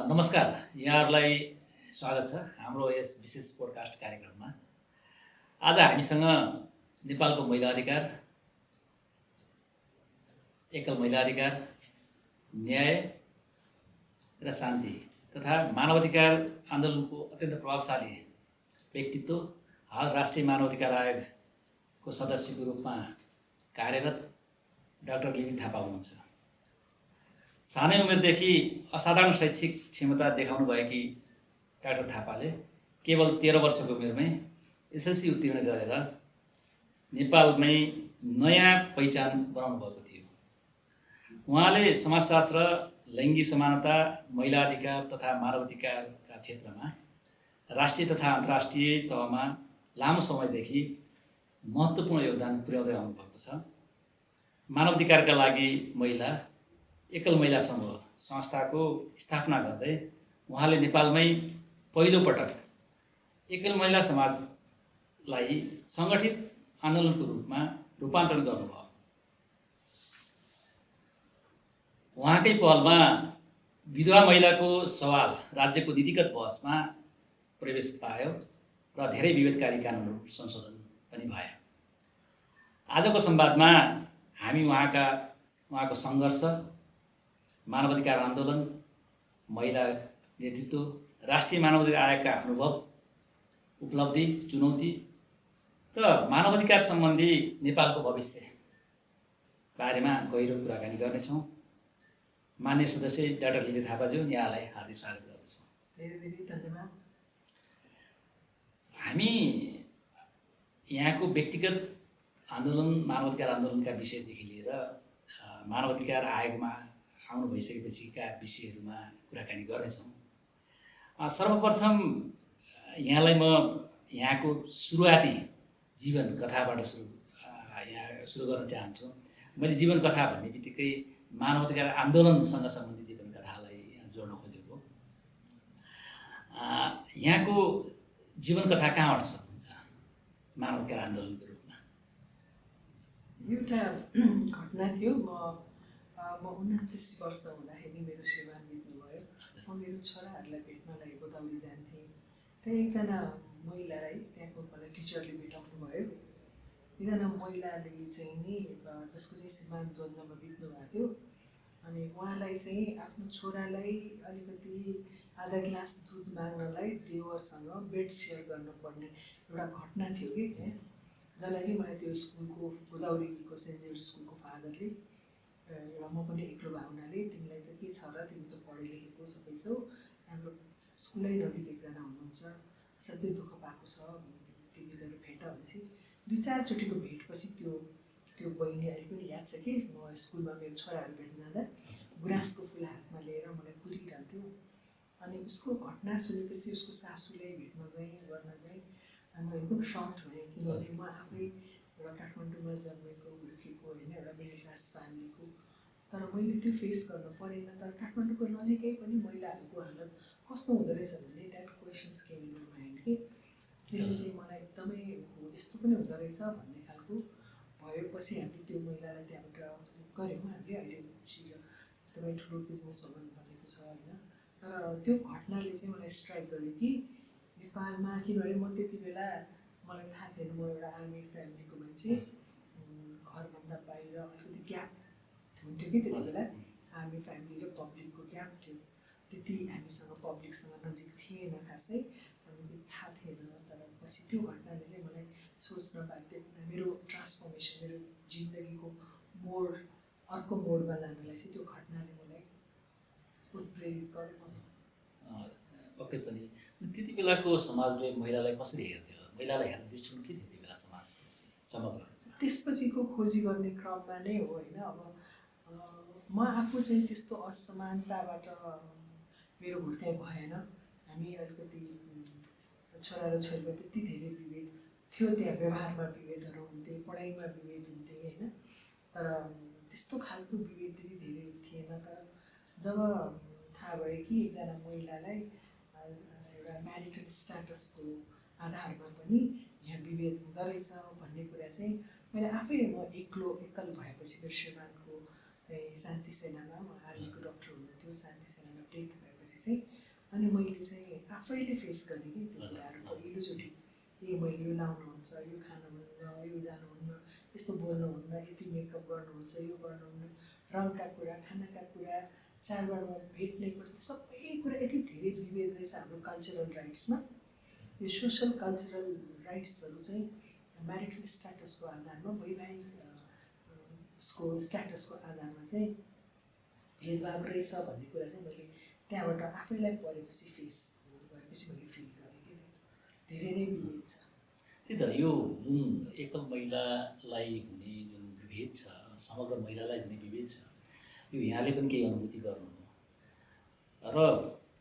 नमस्कार, यहाँहरूलाई स्वागत छ हाम्रो यस विशेष पोडकास्ट कार्यक्रममा। आज हामीसँग नेपालको महिला अधिकार, एकल महिला अधिकार, न्याय र शान्ति तथा मानवाधिकार आन्दोलनको अत्यन्त प्रभावशाली व्यक्तित्व, हाल राष्ट्रिय मानवाधिकार आयोगको सदस्यको रूपमा कार्यरत डाक्टर लिली थापा हुनुहुन्छ। सानै उमेरदेखि असाधारण शैक्षिक क्षमता देखाउनु भएकी डाक्टर थापाले केवल 13 वर्षको उमेरमै एसएलसी उत्तीर्ण गरेर नेपालमै नयाँ पहिचान बनाउनु भएको थियो। उहाँले समाजशास्त्र, लैङ्गिक समानता, महिला अधिकार तथा मानवाधिकारका क्षेत्रमा राष्ट्रिय तथा अन्तर्राष्ट्रिय तहमा लामो समयदेखि महत्त्वपूर्ण योगदान पुर्याउँदै आउनुभएको छ। मानवाधिकारका लागि महिला एकल महिला समूह संस्थाको स्थापना गर्दै उहाँले नेपालमै पहिलोपटक एकल महिला समाजलाई सङ्गठित आन्दोलनको रूपमा रूपान्तरण गर्नुभयो। उहाँकै पहलमा विधवा महिलाको सवाल राज्यको नीतिगत बहसमा प्रवेश पायो र धेरै विभेदकारी कानुनहरू संशोधन पनि भयो। आजको संवादमा हामी उहाँको सङ्घर्ष, मानवाधिकार आन्दोलन, महिला नेतृत्व, राष्ट्रिय मानवाधिकार आयोगका अनुभव, उपलब्धि, चुनौती र मानवाधिकार सम्बन्धी नेपालको भविष्य बारेमा गहिरो कुराकानी गर्नेछौँ। मान्य सदस्य डाक्टर लिली थापाज्यू, यहाँलाई हार्दिक स्वागत गर्दछौँ। धेरै धेरै धन्यवाद। हामी यहाँको व्यक्तिगत आन्दोलन, मानवाधिकार आन्दोलनका विषयदेखि लिएर मानवाधिकार आयोगमा आउनु भइसकेपछिका विषयहरूमा कुराकानी गर्नेछौँ। सर्वप्रथम यहाँलाई म यहाँको सुरुवाती जीवन कथाबाट सुरु गर्न चाहन्छु। मैले जीवन कथा भन्ने बित्तिकै मानवाधिकार आन्दोलनसँग सम्बन्धित जीवन कथालाई जोड्न खोजेको। यहाँको जीवन कथा कहाँबाट सुरु हुन्छ मानवाधिकार आन्दोलनको रूपमा? एउटा घटना थियो। म 29 वर्ष हुँदाखेरि मेरो सेवानिवृत्त भयो। म मेरो छोराहरूलाई भेट्नलाई गोदावरी जान्थेँ। त्यहाँ एकजना महिलालाई त्यहाँको मलाई टिचरले भेटाउनु भयो। एकजना महिलाले चाहिँ नि जसको चाहिँ श्रीमान द्वन्द्वमा बित्नु भएको थियो, अनि उहाँलाई चाहिँ आफ्नो छोरालाई अलिकति आधा ग्लास दुध माग्नलाई देवरसँग बेड सेयर गर्नुपर्ने एउटा घटना थियो कि त्यहाँ। जसलाई नि मलाई त्यो स्कुलको गोदावरीको सेन्ट जेभियर स्कुलको फादरले एउटा म पनि एक्लो भए हुनाले तिमीलाई त के छ र, तिमी त पढे लेखेको सबै छौ, हाम्रो स्कुलै नजिक एकजना हुनुहुन्छ, असाध्यै दुःख पाएको छ, तिमी गएर भेट भनेपछि 2-4 चोटिको भेटपछि त्यो बहिनी अहिले पनि याद छ कि म स्कुलमा मेरो छोराहरू भेट्न जाँदा गुराँसको फुल हातमा लिएर मलाई कुरिरहन्थ्यो। अनि उसको घटना सुनेपछि उसको सासूलाई भेट्न गएँ, गर्न गएँ, अनि म एकदम सफ्ट भएँ। किनभने म आफै एउटा काठमाडौँमा जन्मेको हुर्केको होइन, एउटा मिडल क्लास फ्यामिलीको, तर मैले त्यो फेस गर्न परेन। तर काठमाडौँको नजिकै पनि महिलाहरूको हालत कस्तो हुँदो रहेछ भन्ने that questions came in my mind कि। त्यसले चाहिँ मलाई एकदमै यस्तो पनि हुँदो रहेछ भन्ने खालको भएपछि हामीले त्यो महिलालाई त्यहाँबाट गऱ्यौँ हामीले। अहिले एकदमै ठुलो बिजनेस वुमन बनेको छ होइन। तर त्यो घटनाले चाहिँ मलाई स्ट्राइक गर्यो कि नेपालमा, किनभने म त्यति बेला मलाई थाहा थिएन, म एउटा आर्मी फ्यामिलीको मान्छे, घरभन्दा बाहिर अलिकति ग्याप हुन्थ्यो कि त्यति बेला। आर्मी फ्यामिली र पब्लिकको ग्याप थियो, त्यति हामीसँग पब्लिकसँग नजिक थिएन खासै, अनि थाहा थिएन। तर पछि त्यो घटनाले चाहिँ मलाई सोच्न बाध्य, मेरो ट्रान्सफर्मेसन, मेरो जिन्दगीको मोड, अर्को मोडमा लानलाई चाहिँ त्यो घटनाले मलाई उत्प्रेरित गर्यो। पक्कै पनि त्यति बेलाको समाजले महिलालाई कसरी हेर्थ्यो? महिलालाई हेर्ने दृष्टिकोण के थियो त्यति बेला समाजको समग्र? त्यसपछिको खोजी गर्ने क्रममा नै हो होइन। अब म आफू चाहिँ त्यस्तो असमानताबाट मेरो हुर्काइ भएन। हामी अलिकति छोरा र छोरीमा त्यति धेरै विभेद थियो, त्यहाँ व्यवहारमा विभेदहरू हुन्थे, पढाइमा विभेद हुन्थे होइन, तर त्यस्तो खालको विभेद त्यति धेरै थिएन। तर जब थाहा भयो कि एकजना महिलालाई एउटा म्यारिटल स्ट्याटसको आधारमा पनि यहाँ विभेद हुँदो रहेछ भन्ने कुरा चाहिँ मैले आफै, म एकल भएपछि मेरो श्रीमानको शान्ति सेनामा, म आर्मीको डक्टर हुनुहुन्थ्यो, शान्ति सेनामा डेथ भएपछि चाहिँ अनि मैले चाहिँ आफैले फेस गरेँ कि त्यो कुराहरू पहिलोचोटि मैले यो लाउनुहुन्छ, यो खानुहुन्न, यो जानुहुन्न, यस्तो बोल्नुहुन्न, यति मेकअप गर्नुहुन्छ, यो गर्नुहुन्न, रङका कुरा, खानाका कुरा, चाडबाडमा भेट्ने कुरा, सबै कुरा यति धेरै विभेद रहेछ हाम्रो कल्चरल राइट्समा। यो सोसल कल्चरल राइट्सहरू चाहिँ म्यारिटल स्ट्याटसको आधारमा, वैवाहिक उसको स्ट्याटसको आधारमा चाहिँ भेदभाव रहेछ भन्ने कुरा चाहिँ मैले त्यहाँबाट आफैलाई पढेपछि फेस गरेपछि मैले फिल गरेँ कि धेरै नै विभेद छ। त्यही त यो जुन एकल महिलालाई हुने जुन विभेद छ, समग्र महिलालाई हुने विभेद छ, यो यहाँले पनि केही अनुभूति गर्नुभयो र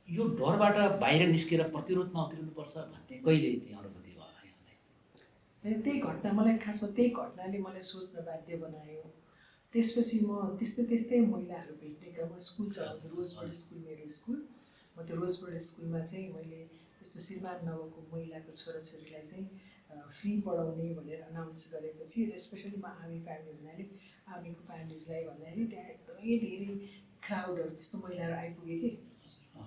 यो डरबाट बाहिर निस्केर प्रतिरोधमा उत्रिनुपर्छ भन्ने कहिले चाहिँ अनुभूति भयो यहाँलाई? त्यही घटना मलाई खासमा त्यही घटनाले मलाई सोच्न बाध्य बनायो। त्यसपछि म त्यस्तै महिलाहरू भेट्ने क्रममा स्कुल चलाउँथेँ, रोजबर्ड स्कुल मेरो स्कुल। म त्यो रोजबर्ड स्कुलमा चाहिँ मैले यस्तो श्रीमान नभएको महिलाको छोराछोरीलाई चाहिँ फ्री पढाउने भनेर अनाउन्स गरेपछि, र स्पेसली म आर्मी फ्यामिली हुनाले आर्मीको फ्यामिलीजलाई भन्दाखेरि त्यहाँ एकदमै धेरै क्राउडहरू त्यस्तो महिलाहरू आइपुगे कि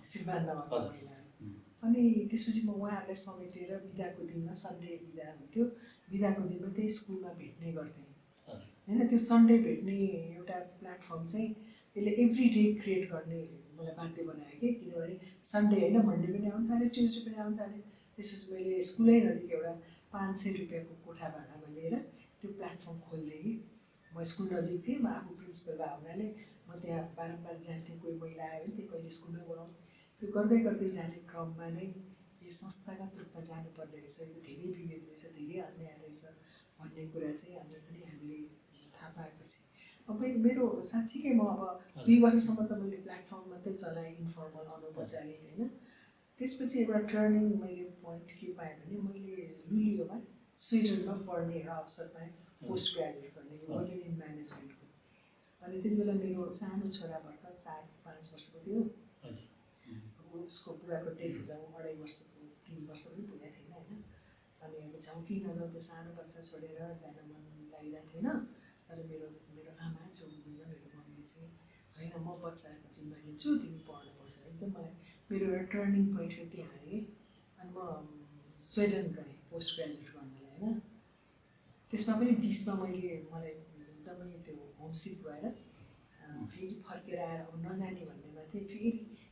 श्रीमान नभएको महिलाहरू। अनि त्यसपछि म उहाँहरूलाई समेटेर बिदाको दिनमा, सन्डे बिदा हुन्थ्यो, बिदाको दिनमा त्यही स्कुलमा भेट्ने गर्थेँ होइन। त्यो सन्डे भेट्ने एउटा प्लेटफर्म चाहिँ यसले एभ्री डे क्रिएट गर्ने मलाई बाध्य बनायो कि, किनभने सन्डे होइन, मन्डे पनि आउनु थाल्यो, ट्युजडे पनि आउनु थाल्यो। त्यसपछि मैले स्कुलै नजिक एउटा 500 रुपियाँको कोठा भाडामा लिएर त्यो प्लेटफर्म खोलिदिएँ कि। म स्कुल नजिक थिएँ, म आफू प्रिन्सिपल भए हुनाले म त्यहाँ बारम्बार जान्थेँ। कोही महिला आयो भने त्यो कहिले स्कुलमै बोलाउँ। त्यो गर्दै जाने क्रममा नै यो संस्थागत रूपमा जानुपर्ने रहेछ, यो धेरै विभेद रहेछ, धेरै अन्याय रहेछ भन्ने कुरा चाहिँ अनि हामीले थाहा पाएपछि अब मेरो साँच्चीकै म अब 2 वर्षसम्म त मैले प्लेटफर्म मात्रै चलाएँ, इन्फर्मल अनौपचारिक होइन। त्यसपछि एउटा टर्निङ मैले पोइन्ट के पाएँ भने मैले लुलियोमा स्विडनमा पढ्ने एउटा अवसर पाएँ, पोस्ट ग्रेजुएट गर्ने वुमेन इन म्यानेजमेन्टको। अनि त्यति बेला मेरो सानो छोरा भर्खर 4-5 वर्षको थियो। उसको बुढाको डेथ हुँदा 2.5 वर्षको 3 वर्ष पनि पुगेको थिएन होइन। अनि अब झौकी नजाउँदा सानो बच्चा छोडेर जान मन लागिरहेको थिएन। तर मेरो आमा जो हुनुहुन्छ, मेरो मम्मीले चाहिँ होइन म बच्चाको जिम्मा लिन्छु, तिमी पढ्नुपर्छ। एकदम मलाई मेरो एउटा टर्निङ पोइन्ट त्यहाँ आएँ। अनि म स्विडेन गएँ पोस्ट ग्रेजुएट गर्नलाई होइन। त्यसमा पनि बिचमा मलाई एकदमै त्यो होमसिक भएर फेरि फर्केर आएर अब नजाने भन्नेमा थिएँ। फेरि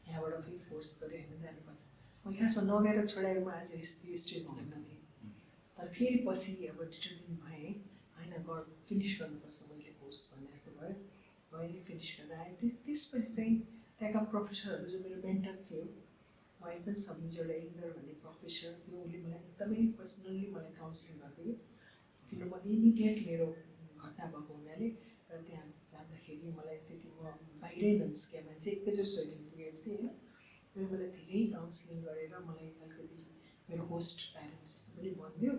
यहाँबाट फेरि फोर्स गरेँ होइन जानुपर्छ। मैले खासमा नगएर छोडाएर म आज यो स्टेजमा हुन्न थिएँ। तर फेरि पछि अब डिटर्मिन भएँ होइन, फिनिस गर्नुपर्छ मैले कोर्स भन्ने जस्तो भयो। मैले फिनिस गरेर आएँ। त्यसपछि चाहिँ त्यहाँका प्रोफेसरहरू जो मेरो मेन्टर थियो, अहिले पनि सम्झिन्छु, एउटा एङ्गर भन्ने प्रोफेसर थियो, उसले मलाई एकदमै पर्सनल्ली मलाई काउन्सिलिङ गर्थ्यो। किन म इमिडिएट मेरो घटना भएको हुनाले र त्यहाँ जाँदाखेरि मलाई त्यति म बाहिरै ननिस्केँ, मान्छे एकैचोटि स्विडेन पुगेको थिएँ होइन। उसले मलाई धेरै काउन्सिलिङ गरेर मलाई अलिकति मेरो होस्ट प्यारेन्ट्स जस्तो पनि भनिदियो।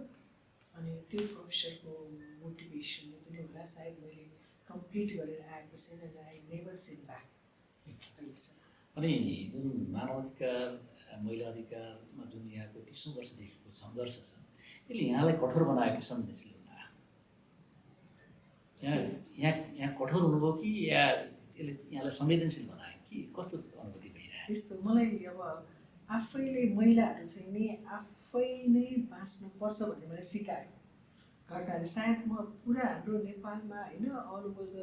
अनि त्यो प्रोफेसरको मोटिभेसनले पनि होला सायद मैले कम्प्लिट गरेर आएको छैन। आई नेभर सिन ब्याक अहिलेसम्म। अनि जुन मानवाधिकार, महिला अधिकारमा जुन यहाँको 30औं वर्षदेखिको सङ्घर्ष छ, यसले यहाँलाई कठोर बनाएको संवेदनशील हुँदा यहाँ कठोर हुनुभयो कि या यसले यहाँलाई संवेदनशील बनायो कि कस्तो अनुभूति भइरहेको छ? यस्तो मलाई अब आफैले महिलाहरू चाहिँ नि आफै नै बाँच्नुपर्छ भन्ने मलाई सिकायो घटनाले। सायद म पुरा हाम्रो नेपालमा होइन, अल ओभर द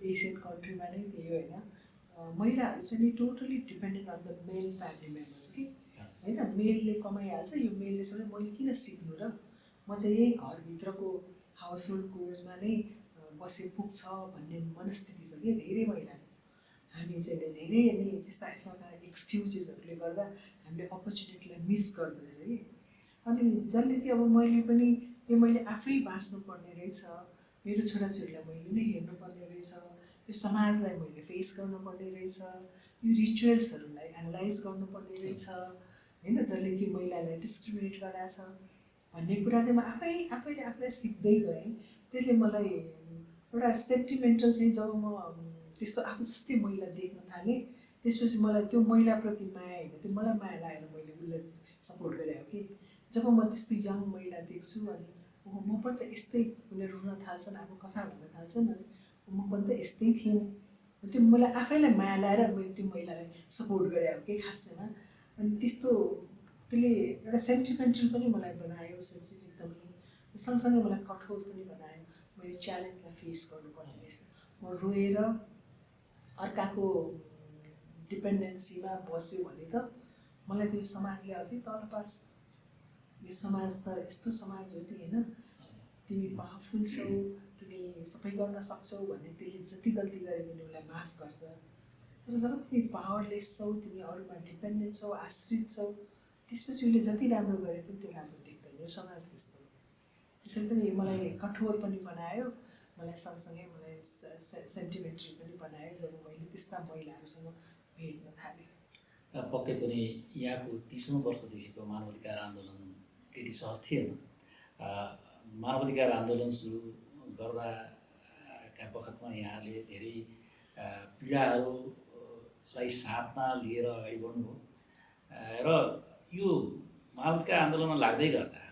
एसियन कन्ट्रीमा नै त्यही होइन, महिलाहरू चाहिँ नि totally dependent on the male family members कि होइन। मेलले कमाइहाल्छ, यो मेलले चाहिँ मैले किन सिक्नु र, म चाहिँ यही घरभित्रको हाउस होल्ड कोर्समा नै बसे पुग्छ भन्ने मनस्थिति छ कि धेरै महिलाको। हामी चाहिँ धेरै नै त्यस्ता एक्सक्युजेसहरूले गर्दा हामीले अपर्च्युनिटीलाई मिस गर्दो रहेछ कि। अनि जसले कि अब मैले पनि यो मैले आफै बाँच्नुपर्ने रहेछ, मेरो छोराछोरीलाई मैले नै हेर्नुपर्ने रहेछ, यो समाजलाई मैले फेस गर्नुपर्ने रहेछ, यो रिचुअल्सहरूलाई एनालाइज गर्नुपर्ने रहेछ होइन, जसले कि महिलालाई डिस्क्रिमिनेट गराएको छ भन्ने कुरा चाहिँ म आफैले आफूलाई सिक्दै गएँ। त्यसले मलाई एउटा सेन्टिमेन्टल चाहिँ जब म त्यस्तो आफू जस्तै महिला देख्न थालेँ, त्यसपछि मलाई त्यो महिलाप्रति माया होइन, त्यो मलाई माया लागेर मैले उसलाई सपोर्ट गरेँ हो कि। जब म त्यस्तो यङ महिला देख्छु अनि म पनि त यस्तै, उसले रुन थाल्छन्, आफ्नो कथा भन्न थाल्छन्, अनि म पनि त यस्तै थिएँ। त्यो मलाई आफैलाई माया लागेर मैले त्यो महिलालाई सपोर्ट गरेँ हो कि खासैमा। अनि त्यस्तो त्यसले एउटा सेन्टिमेन्टल पनि मलाई बनायो, सेन्सिटिभ पनि, सँगसँगै मलाई कठोर पनि बनायो। मैले च्यालेन्जलाई फेस गर्नुपर्ने रहेछ। म रोएर अर्काको डिपेन्डेन्सीमा बस्यो भने त मलाई त्यो समाजले अझै तल पार्छ। यो समाज त यस्तो समाज हो नि होइन, तिमी पावरफुल छौ, तिमी सबै गर्न सक्छौ भने त्यसले जति गल्ती गरे पनि उसलाई माफ गर्छ। तर जब तिमी पावरलेस छौ, तिमी अरूमा डिपेन्डेन्ट छौ, आश्रित छौ, त्यसपछि उसले जति राम्रो गरे पनि त्यो राम्रो देख्दैन। यो समाज त्यस्तो हो। त्यसरी पनि मलाई कठोर पनि बनायो, मलाई सँगसँगै मलाई सेन्टिमेन्टल पनि बनायो जब मैले त्यस्ता महिलाहरूसँग भेट्न थालेँ। पक्कै पनि यहाँको 30औं वर्षदेखिको मानवाधिकार आन्दोलन त्यति सहज थिएन। मानवाधिकार आन्दोलन सुरु गर्दाका बखतमा यहाँले धेरै पीडाहरूलाई साथमा लिएर अगाडि बढ्नुभयो र यो मानवाधिकार आन्दोलनमा लाग्दै गर्दा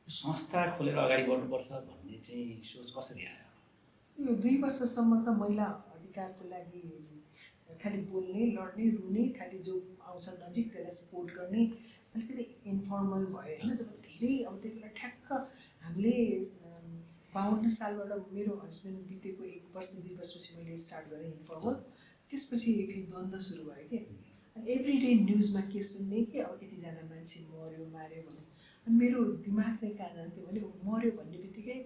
संस्था खोलेर अगाडि बढ्नुपर्छ भन्ने चाहिँ सोच कसरी आयो? यो 2 वर्षसम्म त महिला अधिकारको लागि खालि बोल्ने, लड्ने, रुने, खालि जो आउँछ नजिक त्यसलाई सपोर्ट गर्ने, अलिकति इन्फर्मल भयो होइन। जब धेरै अब त्यति बेला ठ्याक्क हामीले 52 सालबाट मेरो हस्बेन्ड बितेको 1 वर्ष 2 वर्षपछि मैले स्टार्ट गरेँ इन्फर्मल। त्यसपछि फेरि द्वन्द्व सुरु भयो कि, अनि एभ्री डे न्युजमा के सुन्ने कि अब यतिजना मान्छे मऱ्यो माऱ्यो भने, अनि मेरो दिमाग चाहिँ कहाँ जान्थ्यो भने मऱ्यो भन्ने बित्तिकै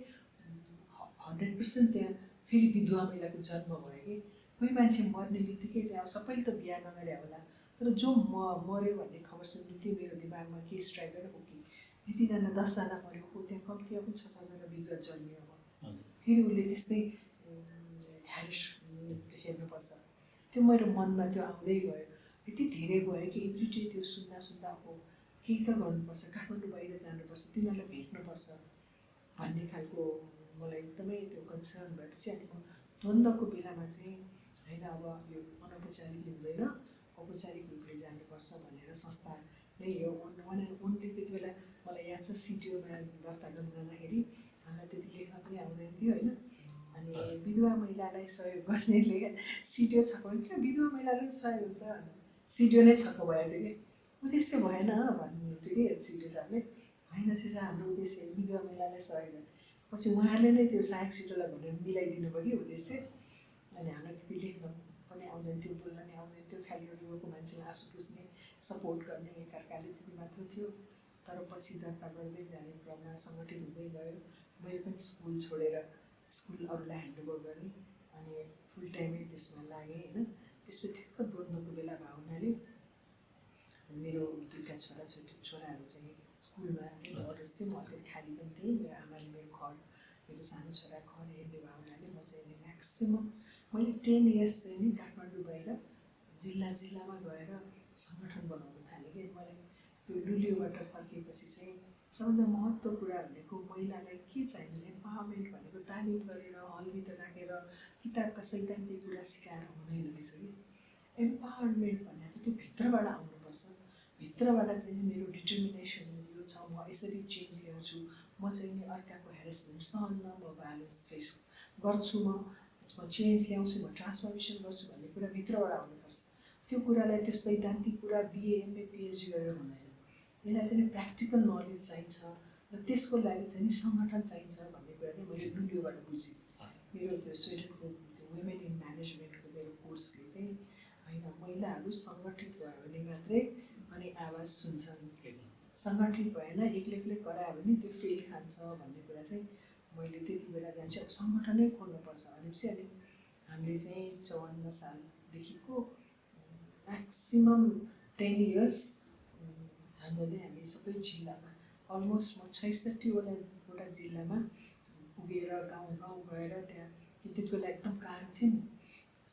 100% त्यहाँ फेरि विधवा महिलाको जन्म भयो कि। कोही मान्छे मर्ने बित्तिकै त्यहाँ सबैले त बिहा नगरे होला, तर जो मऱ्यो भन्ने खबर सुन्नु त्यो मेरो दिमागमा के स्ट्राइक गरेर कि यतिजना 10 जना मऱ्यो, हो त्यहाँ कम्तीमा पनि 6-7 जना विधवा जन्मियो अब, फेरि उसले त्यस्तै ह्यारिस हेर्नुपर्छ। त्यो मेरो मनमा त्यो आउँदै गयो, यति धेरै गयो कि एभ्रिडे त्यो सुन्दा सुन्दा अब केही त गर्नुपर्छ, काठमाडौँ बाहिर जानुपर्छ, तिनीहरूलाई भेट्नुपर्छ भन्ने खालको मलाई एकदमै त्यो कन्सर्न भएपछि अनि म द्वन्द्वको बेलामा चाहिँ होइन अब यो अनौपचारिक हुँदैन, औपचारिक रूपले जानुपर्छ भनेर संस्था नै यो वान एन्ड ओन्ली। त्यति बेला मलाई याद छ सिटिओमा दर्ता गर्न जाँदाखेरि हामीलाई त्यति लेख्न पनि आउँदैन थियो होइन, अनि विधवा महिलालाई सहयोग गर्नेले सिटिओ छक्क भयो, किन विधवा महिलालाई सहयोग हुन्छ भने सिटिओ नै छक्क भएको थियो कि, उद्देश्य भएन भन्नुहुन्थ्यो कि सिटिओ साहबले। होइन सिटिओ हाम्रो उद्देश्य विधवा महिलालाई सहयोग गर्ने। पछि उहाँहरूले नै त्यो सहायक सिटोलाई भनेर मिलाइदिनु भयो कि उद्देश्य। अनि हामीलाई त्यति लेख्न पनि आउँदैन थियो, बोल्न नि आउँदैन थियो, खालि रोएको मान्छेलाई आँसु पुस्ने, सपोर्ट गर्ने एकअर्काले त्यति मात्र थियो। तर पछि दर्ता गर्दै जाने क्रममा सङ्गठित हुँदै गयो। मैले पनि स्कुल छोडेर स्कुल अरूलाई ह्यान्डओभर गरेँ अनि फुल टाइमै त्यसमा लागेँ होइन। त्यसपछि ठ्याक्क द्वन्द्वको बेला भएको हुनाले मेरो 2टा छोराहरू चाहिँ स्कुलमा पढ्थेँ, म अलिकति खाली पनि थिएँ। मेरो आमाले मेरो घर, मेरो सानो छोरा घर हेर्ने भएको हुनाले म चाहिँ म्याक्सिमम् मैले 10 इयर्स चाहिँ नि काठमाडौँ बाहिर जिल्लामा गएर सङ्गठन बनाउन थालेँ कि। मलाई त्यो लुलियोबाट फर्किएपछि चाहिँ सबभन्दा महत्त्व कुरा भनेको महिलालाई के चाहिने, एम्पावरमेन्ट भनेको तालिम गरेर हलभित्र राखेर किताबका सैद्धान्तिक कुरा सिकाएर हुँदैन रहेछ कि। एम्पावरमेन्ट भनेको त्यो भित्रबाट आउनुपर्छ। भित्रबाट चाहिँ मेरो डिटर्मिनेसन यो छ, म यसरी चेन्ज ल्याउँछु, म चाहिँ नि अर्काको हेरेसमेन्ट सहन्न, म भ्यालेन्स फेस गर्छु, म चेन्ज ल्याउँछु, म ट्रान्सफर्मेसन गर्छु भन्ने कुरा भित्रबाट आउनुपर्छ। त्यो कुरालाई त्यो सैद्धान्तिक कुरा बिए एमए पिएचडी गरेर हुँदैन। यसलाई चाहिँ प्र्याक्टिकल नलेज चाहिन्छ र त्यसको लागि चाहिँ सङ्गठन चाहिन्छ भन्ने कुरा चाहिँ मैले लुलियोबाट बुझेँ। मेरो त्यो स्विडेनको त्यो वुमेन इन म्यानेजमेन्टको मेरो कोर्सले चाहिँ होइन महिलाहरू सङ्गठित भयो भने मात्रै अनि आवाज सुन्छन्, सङ्गठित भएन एक्लै करायो भने त्यो फेल खान्छ भन्ने कुरा चाहिँ मैले त्यति बेला जान्छु। अब सङ्गठनै खोल्नुपर्छ भनेपछि अनि हामीले चाहिँ 54 सालदेखिको म्याक्सिमम् 10 इयर्स झन्डै हामी सबै जिल्लामा अलमोस्ट म 66वटा जिल्लामा पुगेर गाउँ गएर त्यहाँ त्यति बेला एकदम गाह्रो थियो नि।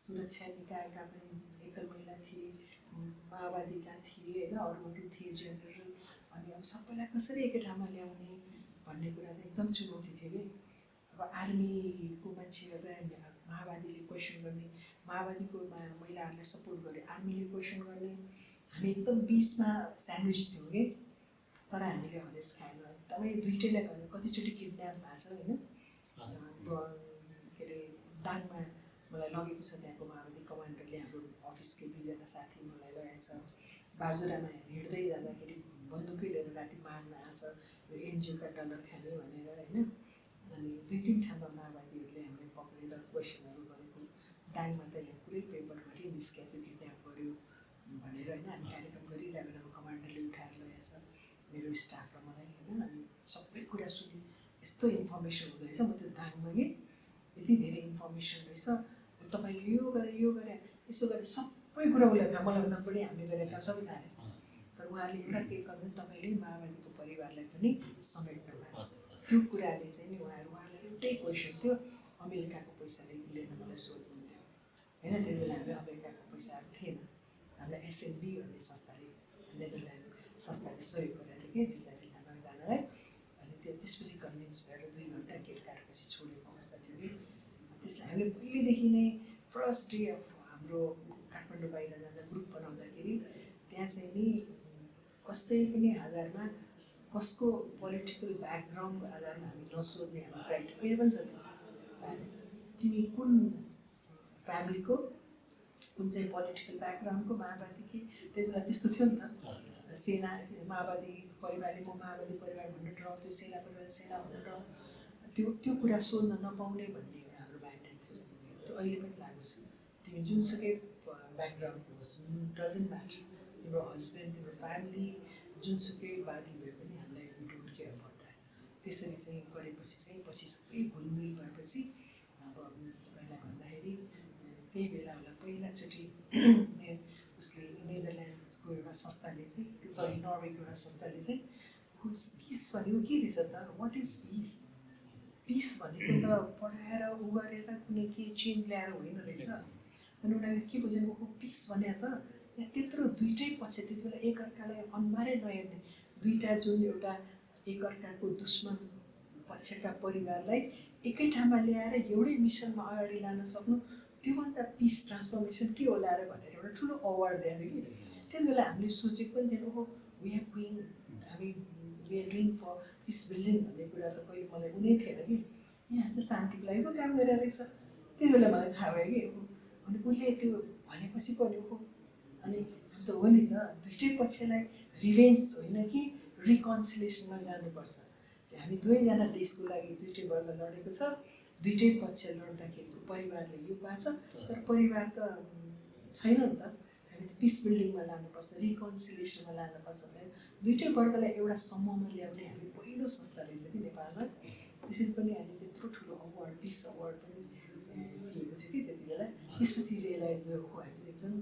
सुरक्षा निकायका पनि एकल महिला थिए, माओवादीका थिए होइन, अरूहरू थिए जेनरल, अनि अब सबैलाई कसरी एकै ठाउँमा ल्याउने भन्ने कुरा चाहिँ एकदम चुनौती थियो कि। अब आर्मीको मान्छेहरूलाई माओवादीले क्वेसन गर्ने, माओवादीको महिलाहरूलाई सपोर्ट गरे, आर्मीले क्वेसन गर्ने, हामी एकदम बिचमा स्यान्डविच थियौँ कि। तर हामीले हरेस खाएन, एकदमै दुइटैलाई गऱ्यो। कतिचोटि किडन्याप भएको छ होइन, के अरे दाङमा मलाई लगेको छ, त्यहाँको माओवादी कमान्डरले हाम्रो अफिसकै 2जना साथी मलाई लगाएको छ। बाजुरामा हिँड्दै जाँदाखेरि बन्दुकै लिएर राति मार्न आउँछ, यो एनजिओका डलर खाने भनेर होइन। अनि 2-3 ठाउँमा माओवादीहरूले हामीले पक्रेर क्वेसनहरू गरेको, दाङमा त यहाँ पुरै पेपरभरि निस्क्या त्यो किडन्याप गर्यो भनेर होइन। हामी कार्यक्रम गरिरहेको बेलामा कमान्डरले उठाएर लगेछ मेरो स्टाफ र मलाई होइन। अनि सबै कुरा सुनि यस्तो इन्फर्मेसन हुँदो रहेछ, म त्यो दाङमा कि यति धेरै इन्फर्मेसन रहेछ, तपाईँले यो गरे यसो गरे सबै कुरा उसलाई थाहा, मलाई भन्दा बढी हामीले गरेका सबै थाहा रहेछ। तर उहाँले एउटा के गर्नु, तपाईँले माओवादीको परिवारलाई पनि समेट्नु भएको छ। त्यो कुराले चाहिँ नि उहाँहरूलाई एउटै क्वेसन थियो, अमेरिकाको पैसाले लिएर मलाई सोध्नुहुन्थ्यो होइन। त्यति बेला हामी अमेरिकाको पैसाहरू थिएन, हामीलाई एसएनबी भन्ने संस्थाले, नेदरल्यान्ड संस्थाले सहयोग गरेको थियो कि जिल्ला नौजनालाई। अनि त्यसपछि कन्भिन्स भएर 2 घन्टा गेट काटेपछि छोडेको अवस्था थियो कि। त्यसलाई हामीले पहिलेदेखि नै फर्स्ट डे अफ हाम्रो काठमाडौँ बाहिर जाँदा ग्रुप बनाउँदाखेरि त्यहाँ चाहिँ नि कसै पनि आधारमा कसको पोलिटिकल ब्याकग्राउन्डको आधारमा हामी नसोध्ने हाम्रो क्राइटेरिया पनि छ। तिमी कुन फ्यामिलीको, कुन चाहिँ पोलिटिकल ब्याकग्राउन्डको, माओवादी कि त्यति बेला त्यस्तो थियो नि त। सेना माओवादी परिवारले म माओवादी परिवार भनेर डराउँथ्यो, सेना परिवार सेना भनेर त्यो कुरा सोध्न नपाउने भन्ने हाम्रो म्यान्डेट थियो। त्यो अहिले पनि लागु छ। तिमी जुनसुकै ब्याकग्राउन्डको होस्, डजन्ट म्याटर, तिम्रो हस्बेन्ड, तिम्रो फ्यामिली जुनसुकै वादी भए पनि हामीलाई we don't care about that. त्यसरी चाहिँ गरेपछि चाहिँ पछि सबै घुलमिल भएपछि अब तपाईँलाई भन्दाखेरि त्यही बेला होला पहिलाचोटि उसले नेदरल्यान्ड्सको एउटा संस्थाले चाहिँ, सरी नर्वेको एउटा संस्थाले चाहिँ पिस भनेको के रहेछ त, वाट इज पिस, पिस भनेको त पढाएर उ गरेर कुनै के चेन्ज ल्याएर होइन रहेछ। अनि उनीहरूले के बुझेको, पिस भने त यहाँ त्यत्रो दुइटै पक्ष त्यति बेला एकअर्कालाई अनुहारै नहेर्ने दुईवटा जुन एउटा एकअर्काको दुश्मन पक्षका परिवारलाई एकै ठाउँमा ल्याएर एउटै मिसनमा अगाडि लान सक्नु, त्योभन्दा पिस ट्रान्सफर्मेसन के होला र भनेर एउटा ठुलो अवार्ड दिएको कि। त्यति बेला हामीले सोचेको पनि थिएन, ओहो वी आर डुइङ, हामी we are doing for peace building भन्ने कुरा त कहिले मलाई कुनै थिएन कि। यहाँ त शान्तिको लागि पो काम गरेर रहेछ, त्यति बेला मलाई थाहा भयो कि। अनि उसले त्यो भनेपछि पनि ओहो, अनि हामी त हो नि त, दुइटै पक्षलाई रिभेन्ज होइन कि रिकन्सिलेसनमा जानुपर्छ। हामी दुवैजना देशको लागि दुइटै वर्ग लडेको छ, दुइटै पक्ष लड्दाखेरिको परिवारले यो पाछ, तर परिवार त छैन नि त। हामी पिस बिल्डिङमा लानुपर्छ, रिकन्सिलेसनमा लानुपर्छ भनेर दुइटै वर्गलाई एउटा समूहमा ल्याउने हामी पहिलो संस्था रहेछ कि नेपालमा। त्यसरी पनि हामीले त्यत्रो ठुलो अवार्ड, पिस अवार्ड पनि दिएको थियो कि त्यति बेला। त्यसपछि रियलाइज भयो हो हामी एकदम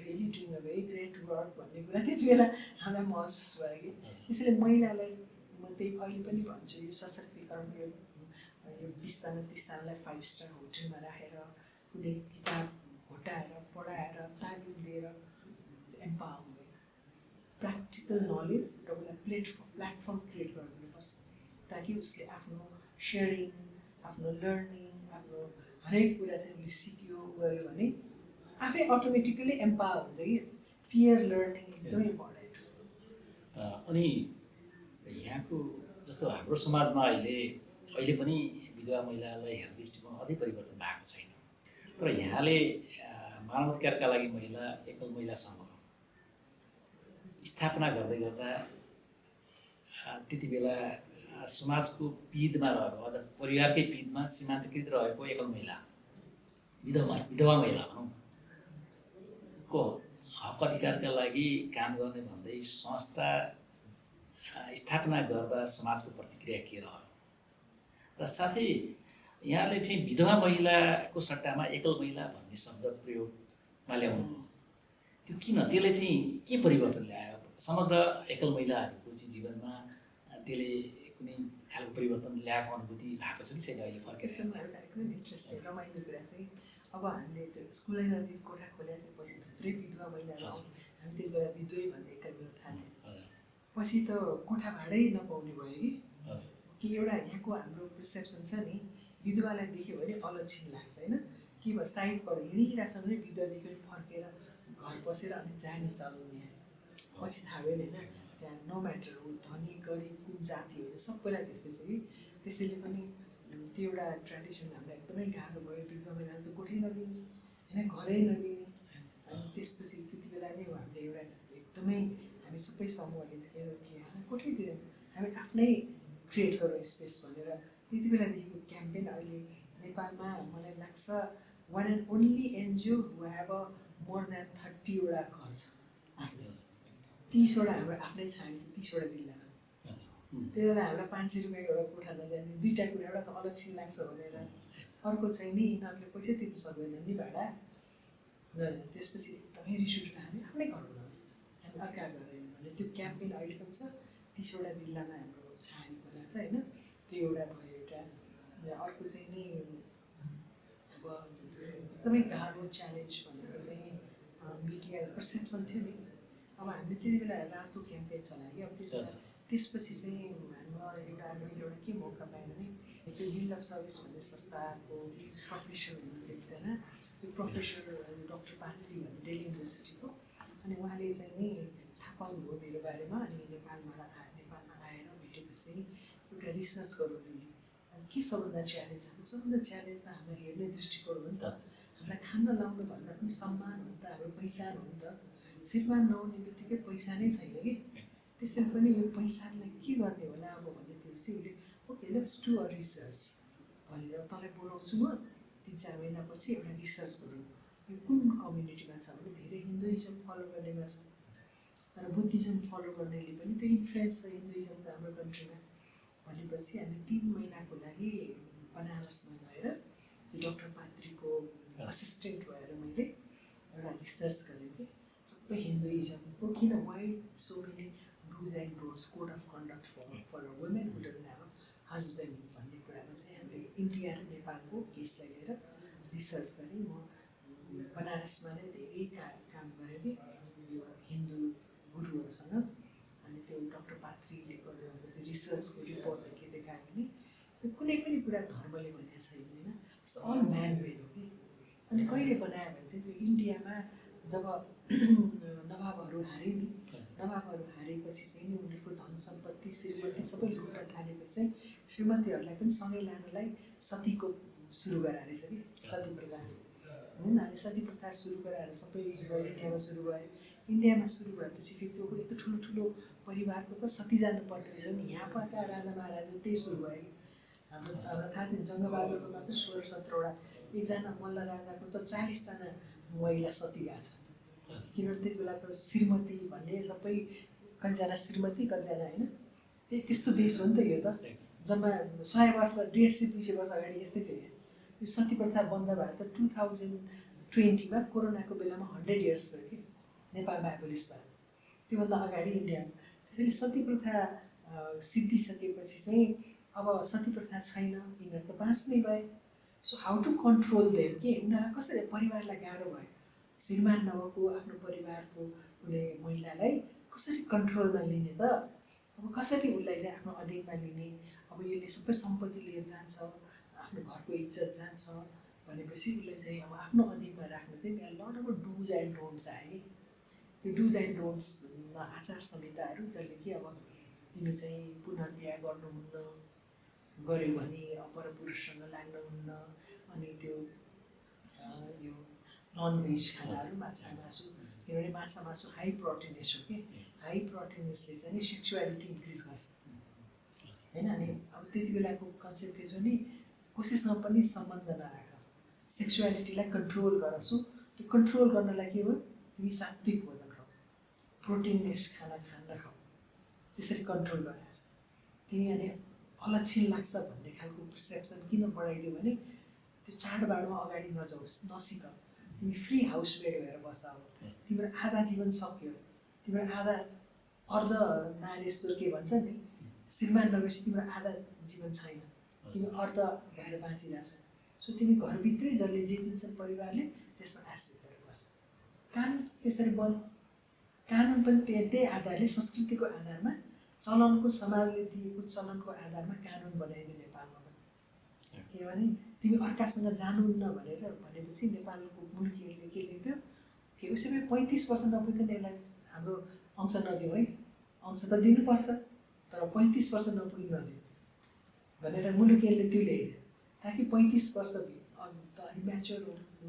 really doing a very great work भन्ने कुरा त्यति बेला हामीलाई महसुस भयो कि। त्यसैले महिलालाई म त्यही अहिले पनि भन्छु, यो सशक्तिकरण, यो 20 जना 30 जनालाई 5 स्टार होटलमा राखेर कुनै किताब घोटाएर पढाएर तालिम दिएर एम्पावर हुँदैन। प्र्याक्टिकल नलेज र उसलाई प्लेटफर्म क्रिएट गरिदिनुपर्छ ताकि उसले आफ्नो सेयरिङ, आफ्नो लर्निङ, आफ्नो हरेक कुरा चाहिँ उसले सिक्यो गऱ्यो भने आफै अटोमेटिकली एम्पावर हुन्छ कि। पियर लर्निङ एकदमै इम्पोर्टेन्ट हो। अनि यहाँको जस्तो हाम्रो समाजमा अहिले पनि विधवा महिलालाई हेर्ने दृष्टिकोण अझै परिवर्तन भएको छैन। तर यहाँले मानवाधिकारका लागि महिला, एकल महिला सङ्घ स्थापना गर्दै गर्दा त्यति बेला समाजको पिँधमा रहेको, अझ परिवारकै पिँधमा सीमान्तकृत रहेको एकल महिला, विधवा महिला भनौँ को हक अधिकारका लागि काम गर्ने भन्दै संस्था स्थापना गर्दा समाजको प्रतिक्रिया के रह्यो? र साथै यहाँले चाहिँ विधवा महिलाको सट्टामा एकल महिला भन्ने शब्द प्रयोगमा ल्याउनु, त्यो किन? त्यसले चाहिँ के परिवर्तन ल्यायो? समग्र एकल महिलाहरूको चाहिँ जीवनमा त्यसले कुनै खालको परिवर्तन ल्याएको अनुभूति भएको छ कि छैन अहिले फर्केर? एउटा एकदम इन्ट्रेस्टिङ रमाइलो कुरा चाहिँ अब हामीले त्यो स्कुलै नजिक कोठा खोलेर पछि थुप्रै विधवा महिलाहरू आउँ, हामी त्यति बेला विधवै भन्ने एकै बेला थाहा थियो। पछि त कोठा भाडै नपाउने भयो कि एउटा यहाँको हाम्रो पर्सेप्सन छ नि, विधवालाई देख्यो भने अलक्षिण लाग्छ होइन। के भयो, साइडबाट हिँडिरहेछ भने विधवा देख्यो भने फर्केर घर बसेर अनि जाने चलाउने। पछि थाहा भयो नि होइन, त्यहाँ नो म्याटर हो धनी गरिब कुन जाति होइन, सबैलाई त्यस्तै छ कि। त्यसैले पनि त्यो एउटा ट्रेडिसन हामीलाई एकदमै गाह्रो भयो। विधवा महिलाले त कोठै नदिने होइन, घरै नदिने। अनि त्यसपछि त्यति बेला नै हामीले एउटा एकदमै हामी सबै समूहले देख्यौँ कि कोठैतिर हामी आफ्नै क्रिएट गरौँ स्पेस भनेर त्यति बेलादेखिको क्याम्पेन अहिले नेपालमा मलाई लाग्छ one and only NGO who have a more than 30 वटा घर छ आफ्नै 30 वटा हाम्रो आफ्नै छाडी छ 30 वटा जिल्लामा त्यही भएर हामीलाई 500 रुपियाँको एउटा कोठा नजाने दुईवटा कुरा एउटा त अलक्षी लाग्छ भनेर अर्को चाहिँ नि यिनीहरूले पैसा तिर्नु सक्दैनन् नि भाडा त्यसपछि एकदमै रिस उठेर हामी आफ्नै घर बनाउने हामी अर्का गरेन भने त्यो क्याम्पेन अहिले पनि छ 30 वटा जिल्लामा हाम्रो छाडी बनाएको छ होइन त्यो एउटा भयो एउटा अर्को चाहिँ नि अब एकदमै गाह्रो च्यालेन्ज भनेको चाहिँ मिडिया पर्सेप्सन थियो नि अब हामीले त्यति बेला रातो क्याम्पेन चलायो अब त्यसपछि चाहिँ हाम्रो एउटा के मौका पाएन भने त्यो बिल्ड अफ सर्भिस भन्ने संस्थाको प्रोफेसर हुनुहुन्थ्यो एकजना त्यो प्रोफेसर डाक्टर पात्री भन्ने दिल्ली युनिभर्सिटीको अनि उहाँले चाहिँ नि थाहा पाउनुभयो मेरो बारेमा अनि नेपालमा आएर भेटेको चाहिँ एउटा रिसर्च गरौँ दिदी अनि के सबभन्दा च्यालेन्ज हाम्रो सबभन्दा च्यालेन्ज त हामीलाई हेर्ने दृष्टिकोण हो नि त हामीलाई खान लाउनु भन्दा पनि सम्मान हो नि त हाम्रो पहिचान हो नि त श्रीमान नहुने बित्तिकै पैसा नै छैन कि त्यसरी पनि यो पैसालाई के गर्ने होला अब भनेपछि उसले okay let's do a research भनेर तँलाई बोलाउँछु म 3-4 महिनापछि एउटा रिसर्च गरौँ यो कुन कम्युनिटीमा छ भने धेरै हिन्दुइजम फलो गर्नेमा छ तर बुद्धिज्म फलो गर्नेले पनि त्यो इन्फ्लुएन्स छ हिन्दुइजमको हाम्रो कन्ट्रीमा भनेपछि हामी 3 महिनाको लागि बनारसमा गएर त्यो डाक्टर पात्रीको असिस्टेन्ट भएर मैले एउटा रिसर्च गरेँ कि सबै हिन्दुइजमको किन why so many dos and don'ts code of conduct for a women who doesn't have a husband भन्ने कुरामा चाहिँ हामीले इन्डिया र नेपालको केसलाई लिएर रिसर्च गरेँ म बनारसमा नै धेरै काम गरेँ कि यो हिन्दू गुरुहरूसँग अनि त्यो डाक्टर पात्रीले गर्नुभएको त्यो रिसर्चको रिपोर्टहरू के देखायो भने त्यो कुनै पनि कुरा धर्मले भनेको छैन होइन इट्स अल म्यान मेड हो कि अनि कहिले बनायो भने चाहिँ त्यो इन्डियामा जब नवाबहरू हारे नि नवाबहरू हारेपछि चाहिँ नि उनीहरूको धन सम्पत्ति श्रीमती सबै लुट्न थालेपछि चाहिँ श्रीमतीहरूलाई पनि सँगै लानलाई सतीको सुरु गराएर रहेछ कि सती प्रथा होइन अनि सती प्रथा सुरु गराएर सबै इन्डियामा सुरु भयो इन्डियामा सुरु भएपछि फेरि त्यो यस्तो ठुलो ठुलो परिवारको त सती जानुपर्ने रहेछ नि यहाँ पाएका राजा महाराजा त्यही सुरु भयो हाम्रो थाहा थियो जङ्गबहादुरको मात्र 16-17 एकजना मल्ल राजाको त 40जना महिला सती गएको छ किनभने त्यति बेला त श्रीमती भन्ने सबै कतिजना श्रीमती कतिजना होइन त्यस्तो देश हो नि त यो त जम्मा 100 वर्ष 150-200 वर्ष अगाडि यस्तै थियो यो सती प्रथा बन्द भएको त 2020मा कोरोनाको बेलामा 100 इयर्स थियो कि नेपालमा आएपछि त्योभन्दा अगाडि इन्डियामा त्यसैले सती प्रथा सिद्धिसकेपछि चाहिँ अब सती प्रथा छैन यिनीहरू त बाँच्नै भए so how to control them कि उनीहरूलाई कसरी परिवारलाई गाह्रो भयो श्रीमान नभएको आफ्नो परिवारको कुनै महिलालाई कसरी कन्ट्रोलमा लिने त अब कसरी उसलाई चाहिँ आफ्नो अधीनमा लिने अब यसले सबै सम्पत्ति लिएर जान्छ आफ्नो घरको इज्जत जान्छ भनेपछि उसलाई चाहिँ अब आफ्नो अधीनमा राख्न चाहिँ त्यहाँ लट अब डुज एन्ड डोन्ट्स आए त्यो डुज एन्ड डोन्ट्समा आचार संहिताहरू जसले कि अब तिमी चाहिँ पुनर्विवाह गर्नुहुन्न गऱ्यो भने अपर पुरुषसँग लाग्नुहुन्न अनि त्यो यो ननभेज खानाहरू माछा मासु किनभने माछा मासु हाई प्रोटिनेस हो कि हाई प्रोटिनेसले चाहिँ सेक्सुअलिटी इन्क्रिज गर्छ होइन अनि अब त्यति बेलाको कन्सेप्ट के छ भने कसैसँग पनि सम्बन्ध नराख सेक्सुअलिटीलाई कन्ट्रोल गर सो त्यो कन्ट्रोल गर्नलाई के हो तिमी सात्विक भोजन खाऊ प्रोटिनलेस खाना खाऊ त्यसरी कन्ट्रोल गरेर तिमी अनि अलक्षण लाग्छ भन्ने खालको पर्सेप्सन किन बढाइदियो भने त्यो चाडबाडमा अगाडि नजाओस् नसिक तिमी फ्री हाउसमेड भएर बस अब तिम्रो आधा जीवन सक्यो तिम्रो आधा अर्ध नारेश्वर के भन्छ नि श्रीमान नभएपछि तिम्रो आधा जीवन छैन तिमी अर्ध भएर बाँचिरहेछ सो तिमी घरभित्रै जसले जे दिन्छ परिवारले त्यसमा आश्रित भएर बस कानुन त्यसरी बन कानुन पनि त्यही आधारले संस्कृतिको आधारमा चलनको समाजले दिएको चलनको आधारमा कानुन बनाइदियो नेपालमा पनि किनभने तिमी अर्कासँग जानुहुन्न भनेपछि नेपालको मुलुकीहरूले के लेख्थ्यो कि उसैमा 35 वर्ष नपुग्दैन यसलाई हाम्रो अंश नदिउँ है अंश त दिनुपर्छ तर 35 वर्ष नपुग्नु नदिउँ भनेर मुलुकीहरूले त्यो लेख्यो ताकि 35 वर्ष त अलि म्याच्योर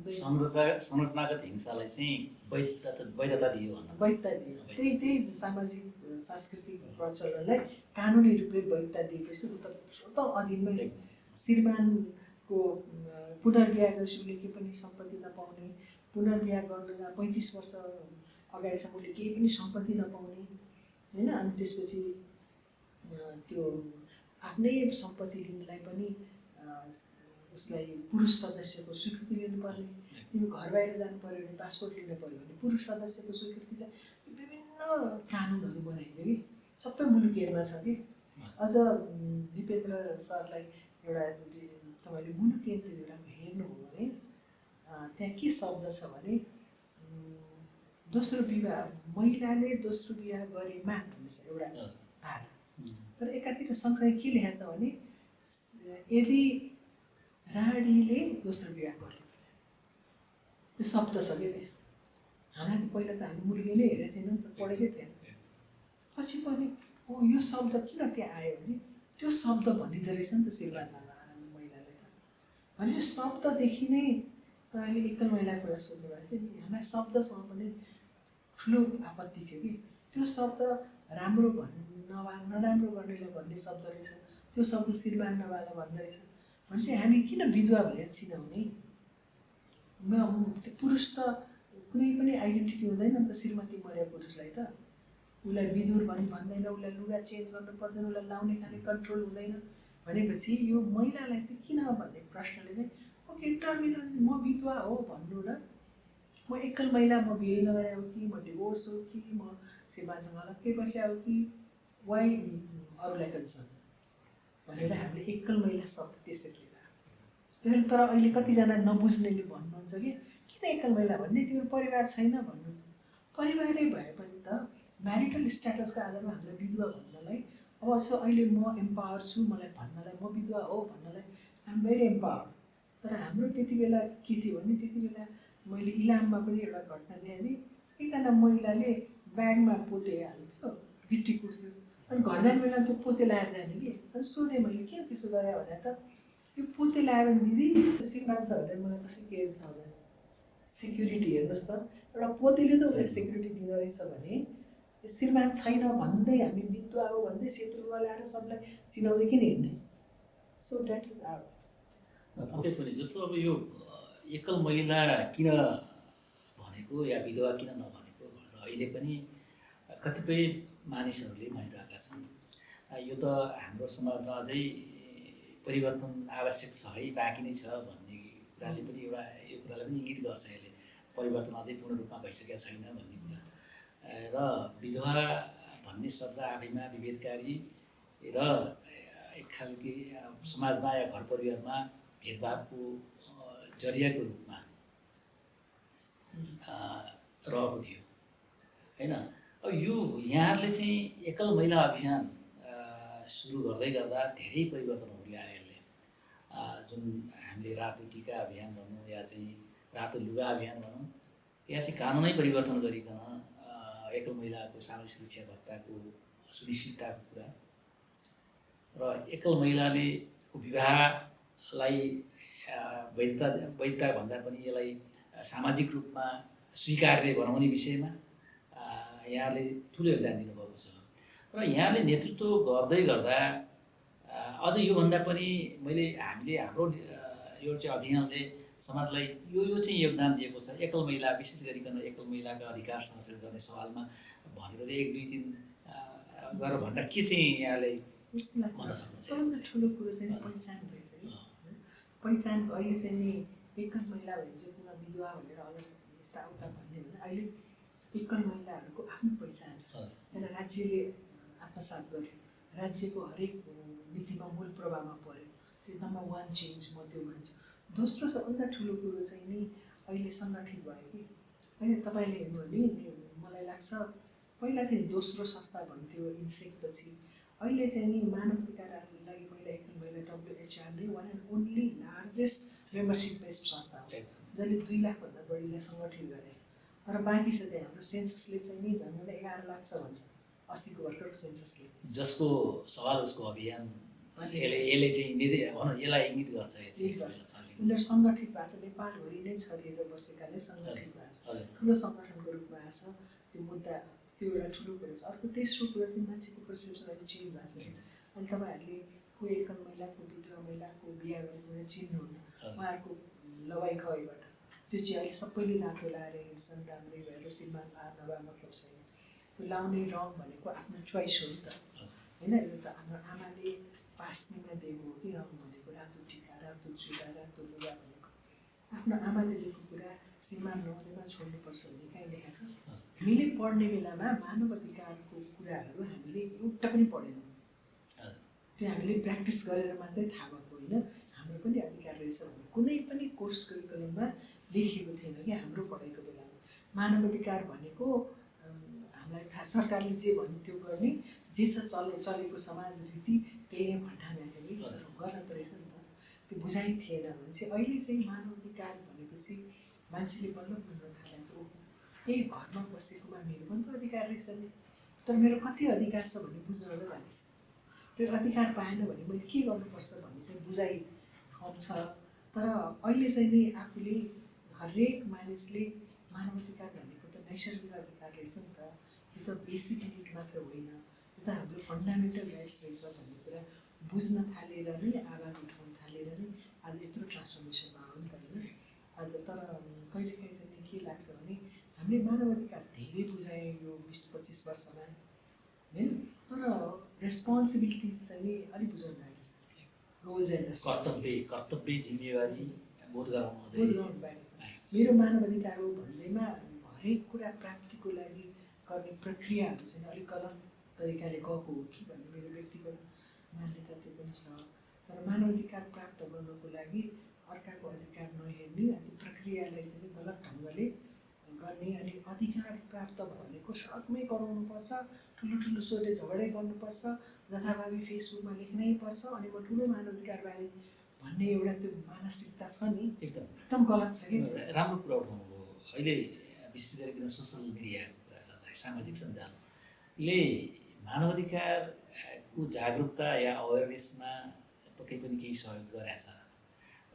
संरचनागत हिंसालाई चाहिँ वैधता दियो भन्नु वैधता दियो। त्यही सामाजिक सांस्कृतिक प्रचलनलाई कानुनी रूपले वैधता दिएपछि ऊ त अधीनमै श्रीमानको पुनर्विवाह गरेपछि उसले केही पनि सम्पत्ति नपाउने, पुनर्विवाह गर्नु 35 वर्ष अगाडिसम्म उसले केही पनि सम्पत्ति नपाउने होइन। अनि त्यसपछि त्यो आफ्नै सम्पत्ति लिनलाई पनि उसलाई पुरुष सदस्यको स्वीकृति लिनुपर्ने, तिमी घर बाहिर जानु पऱ्यो भने पासपोर्ट लिनु पऱ्यो भने पुरुष सदस्यको स्वीकृति चाहिँ विभिन्न कानुनहरू बनाइदियो कि सबै मुलुकीहरूमा छ कि। अझ दिपेन्द्र सरलाई एउटा तपाईँले मुलुकी एउटा हेर्नुभयो भने त्यहाँ के शब्द छ भने दोस्रो विवाह, महिलाले दोस्रो विवाह गरेमा भन्ने छ एउटा धारा। तर एकातिर सँगसँगै के लेखेको छ भने यदि राणीले दोस्रो विवाह गर्यो त्यो शब्द छ कि त्यहाँ। हामीलाई त पहिला त हामी मुलुकीले हेरेको थिएन नि त, पढेकै थिएन। पछि पनि यो शब्द किन त्यहाँ आयो भने त्यो शब्द भनिँदो रहेछ नि त श्रीमानमा महिलाले त। भने शब्ददेखि नै अहिले एकल महिलाको कुरा सोध्नु भएको थियो नि, हामीलाई शब्दसँग पनि ठुलो आपत्ति थियो कि त्यो शब्द राम्रो नराम्रो गर्नेलाई भन्ने शब्द रहेछ, त्यो शब्द श्रीमान नवाला भन्दो रहेछ भने चाहिँ हामी किन विधवा भनेर चिनाउने? त्यो पुरुष त कुनै पनि आइडेन्टिटी हुँदैन नि त श्रीमती मरेको पुरुषलाई त। उसलाई विधुर भन्दैन, उसलाई लुगा चेन्ज गर्नु पर्दैन, उसलाई लाउने खाने कन्ट्रोल हुँदैन भनेपछि यो महिलालाई चाहिँ किन भन्ने प्रश्नले चाहिँ ओके टर्मिनल म विधवा हो भन्नु न, म एकल महिला, म बिहे नगरे हो कि, म डिभोर्स हो कि, म श्रीमानसँग अलग्गै बस्या हो कि, वाइ अरूलाई कन्सर्न भनेर हामीले एकल महिला शब्द त्यसरी लिएर। तर अहिले कतिजना नबुझ्नेले भन्नुहुन्छ कि किन एकल महिला भन्ने, तिम्रो परिवार छैन भन्नु। परिवारै भए पनि त म्यारिटल स्ट्याटसको आधारमा हामीलाई विधवा भन्नलाई अब यसो अहिले म एम्पावर छु मलाई भन्नलाई, म विधवा हो भन्नलाई आइएम भेरी एम्पावर। तर हाम्रो त्यति बेला के थियो भने त्यति बेला मैले इलाममा पनि एउटा घटना देखाएको थिएँ। एकजना महिलाले ब्यागमा पोते हाल्थ्यो, गिट्टी कुट्थ्यो, अनि घर जाने बेला त्यो पोते लगाएर जाने कि। अनि सोधेँ मैले किन त्यसो गरेँ भने त यो पोते लगाएर दिदी श्रीमान छ भनेर मलाई कसै के छ भने सेक्युरिटी हेर्नुहोस् त, एउटा पोतेले त उसलाई सेक्युरिटी दिँदो रहेछ भने श्रीमान छैन भन्दै हामी विधवा हो भन्दै सेतो लुगा लगाएर सबलाई चिनाउँदै किन हिँड्ने? सो द्याट इज आवर पक्कै पनि। जस्तो अब यो एकल महिला किन भनेको या विधवा किन नभनेको भनेर अहिले पनि कतिपय मानिसहरूले भनिरहेका छन्। यो त हाम्रो समाजमा अझै परिवर्तन आवश्यक छ है, बाँकी नै छ भन्ने कुराले पनि एउटा यो कुरालाई पनि इङ्गित गर्छ। यसले परिवर्तन अझै पूर्ण रूपमा भइसकेका छैन भन्ने कुरा र विधवा भन्ने शब्द आफैमा विभेदकारी र एक खालको समाजमा या घर परिवारमा भेदभावको जरियाको रूपमा रहेको थियो होइन। अब यो यहाँहरूले चाहिँ एकल महिला अभियान सुरु गर्दै गर्दा धेरै परिवर्तनहरू ल्यायो यसले। जुन हामीले रातो टिका अभियान भनौँ या चाहिँ रातो लुगा अभियान भनौँ, या चाहिँ कानुनै परिवर्तन गरिकन एकल महिलाको सामाजिक सुरक्षा भत्ताको सुनिश्चितताको कुरा र एकल महिलाले विवाहलाई वैधता भन्दा पनि यसलाई सामाजिक रूपमा स्वीकार्य बनाउने विषयमा यहाँले ठुलो योगदान दिनुभएको छ। र यहाँले नेतृत्व गर्दै गर्दा अझ योभन्दा पनि हामीले हाम्रो यो चाहिँ अभियानले समाजलाई यो चाहिँ योगदान दिएको छ। एकल महिला विशेष गरिकन एकल महिलाका अधिकार संरक्षण गर्ने सवालमा भनेर चाहिँ 1 2 3 गरेर भन्दा के चाहिँ यहाँले भन्न सक्नुहुन्छ? सबभन्दा ठुलो कुरो चाहिँ पहिचान रहेछ नि। पहिचान अहिले चाहिँ नि एकल महिला भनेपछि पुनः विधवा भनेर अलग यताउता भन्ने होइन। अहिले एकल महिलाहरूको आफ्नो पहिचान छ, त्यसलाई राज्यले आत्मसात गर्यो, राज्यको हरेक नीतिमा मूल प्रभावमा पर्यो। त्यो नम्बर 1 चेन्ज म त्यो मान्छु। दोस्रो सबभन्दा ठुलो कुरो चाहिँ नि अहिले सङ्गठित भयो कि अहिले तपाईँले हेर्नु भने मलाई लाग्छ पहिला चाहिँ दोस्रो संस्था भन्थ्यो इन्सेकपछि, अहिले चाहिँ नि मानव अधिकारहरूको लागि पहिला एकल महिला WHRले 1 and only largest membership based संस्था हो जसले 2 लाखभन्दा बढीलाई सङ्गठित गरेछ। तर बाँकी छ त्यहाँ हाम्रो सेन्ससले चाहिँ नि झन्डै 11 लाख छ भन्छ अस्तिको भर्खरको सेन्ससले, जसको सवाल उसको अभियान भन्ने यसले चाहिँ भनौँ यसलाई इङ्गित गर्छ इङ्गित गर्छ। उनीहरू सङ्गठित भएको छ, नेपालभरि नै छरिएर बसेकाले सङ्गठित भएको छ, ठुलो सङ्गठनको रूपमा आएको छ। त्यो मुद्दा त्यो एउटा ठुलो कुरो छ। अर्को तेस्रो कुरो चाहिँ मान्छेको पर्सेप्सन अहिले चेन्ज भएको छ। अहिले तपाईँहरूले को एकल महिला, को विधवा महिला, को बिहा गरेको महिला चिन्नुहुन्न, उहाँहरूको लवाई खवाईबाट त्यो चाहिँ अहिले सबैले रातो लाएर हिँड्छन्, राम्रै भएर श्रीमान नभए मतलब छैन। त्यो लाउने रङ भनेको आफ्नो चोइस हो नि त होइन। यो त हाम्रो आमाले पास्नीमा दिएको हो कि रङ भनेको, रातो टिका, रातो चुरा, रातो लुगा भनेको आफ्नो आमाले दिएको कुरा श्रीमान नहुनेमा छोड्नुपर्छ भन्ने कहीँ लेखा छ। हामीले पढ्ने बेलामा मानव अधिकारको कुराहरू हामीले एउटा पनि पढेनौँ। त्यो हामीले प्र्याक्टिस गरेर मात्रै थाहा भएको होइन, हाम्रो पनि अधिकार रहेछ भन्ने कुनै पनि कोर्स करिकुलममा लेखिएको थिएन कि हाम्रो पढाइको बेलामा। मानव अधिकार भनेको हामीलाई थाहा, सरकारले जे भन्यो त्यो गर्ने, जे छ चलेको समाज रीति त्यही नै भन्ठाने गर्न त रहेछ नि त। त्यो बुझाइ थिएन भने चाहिँ अहिले चाहिँ मानव अधिकार भनेपछि मान्छेले बल्ल बुझ्न थालेको छ। ए घरमा बसेकोमा मेरो पनि त अधिकार रहेछ नि, तर मेरो कति अधिकार छ भन्ने बुझ्न मात्रै बाँकी छ। त्यो अधिकार पाएन भने मैले के गर्नुपर्छ भन्ने चाहिँ बुझाइ कम छ। तर अहिले चाहिँ नि आफूले हरेक मानिसले मानव अधिकार भनेको त नैसर्गिक अधिकार रहेछ नि त, यो त बेसिक निड मात्र होइन, यो त हाम्रो फन्डामेन्टल राइट्स रहेछ भन्ने कुरा बुझ्न थालेर नै, आवाज उठाउन थालेर नै आज यत्रो ट्रान्सफर्मेसन भयो नि त होइन। आज तर कहिलेकाहीँ चाहिँ के लाग्छ भने हामीले मानव अधिकार धेरै बुझायौँ यो 20-25 वर्षमा होइन, तर रेस्पोन्सिबिलिटी चाहिँ नि अलिक बुझाउनु बाँकी छ। रोल्स एन्ड कर्तव्य जिम्मेवारी बोध गराउनु बाँकी छ। मेरो मानव अधिकार हो भन्दैमा हरेक कुरा प्राप्तिको लागि गर्ने प्रक्रियाहरू चाहिँ अलिक गलत तरिकाले गएको हो कि भन्ने मेरो व्यक्तिगत मान्यता त्यो पनि छ। तर मानव अधिकार प्राप्त गर्नको लागि अर्काको अधिकार नहेर्ने, त्यो प्रक्रियालाई चाहिँ गलत ढङ्गले गर्ने, अनि अधिकार प्राप्त भनेको सडकमै गराउनुपर्छ, ठुलो ठुलो सोधे झगडै गर्नुपर्छ, जथाभावी फेसबुकमा लेख्नै पर्छ, अनि म ठुलो मानव अधिकारबारे भन्ने एउटा त्यो मानसिकता छ नि, एकदम गलत छ कि। राम्रो कुरा उठाउनुभयो। अहिले विशेष गरिकन सोसल मिडियाको कुरा गर्दा सामाजिक सञ्जालले मानव अधिकारको जागरुकता या अवेरनेसमा पक्कै पनि केही सहयोग गरेछ,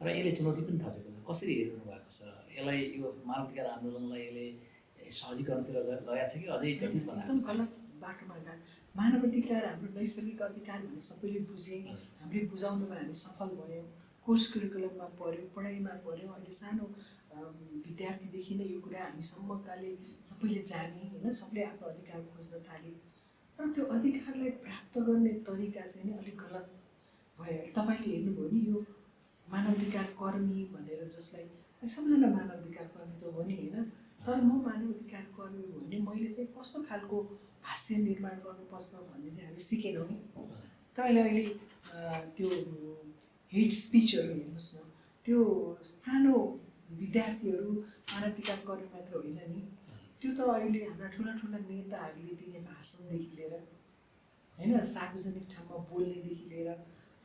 र यसले चुनौती पनि थपेको छ। कसरी हेरिरहनु भएको छ यसलाई? यो मानव अधिकार आन्दोलनलाई यसले सहजीकरणतिर लगाएको छ कि अझै जटिल बनाएको छ? एकदम गलत बाटोमा गएको। मानव अधिकार हाम्रो नैसर्गिक अधिकार भने सबैले बुझे, हामीले बुझाउनुमा हामी सफल भयौँ, कोर्स करिकुलममा पढ्यौँ, पढाइमा पढ्यौँ। अहिले सानो विद्यार्थीदेखि नै यो कुरा हामीसम्मकाले सबैले जाने होइन, सबले आफ्नो अधिकार खोज्न थाले। तर त्यो अधिकारलाई प्राप्त गर्ने तरिका चाहिँ नि अलिक गलत भयो। तपाईँले हेर्नुभयो नि यो मानवाधिकार कर्मी भनेर, जसलाई सबैजना मानवाधिकार कर्मी त हो नि होइन, तर म मानवाधिकार कर्मी हो भने मैले चाहिँ कस्तो खालको भाष्य निर्माण गर्नुपर्छ भन्ने चाहिँ हामी सिकेनौँ नि। तपाईँले अहिले त्यो हेट स्पिचहरू हेर्नुहोस् न, त्यो सानो विद्यार्थीहरू मानवाधिकार कर्मी मात्र होइन नि, त्यो त अहिले हाम्रा ठुला ठुला नेताहरूले दिने भाषणदेखि लिएर होइन, सार्वजनिक ठाउँमा बोल्नेदेखि लिएर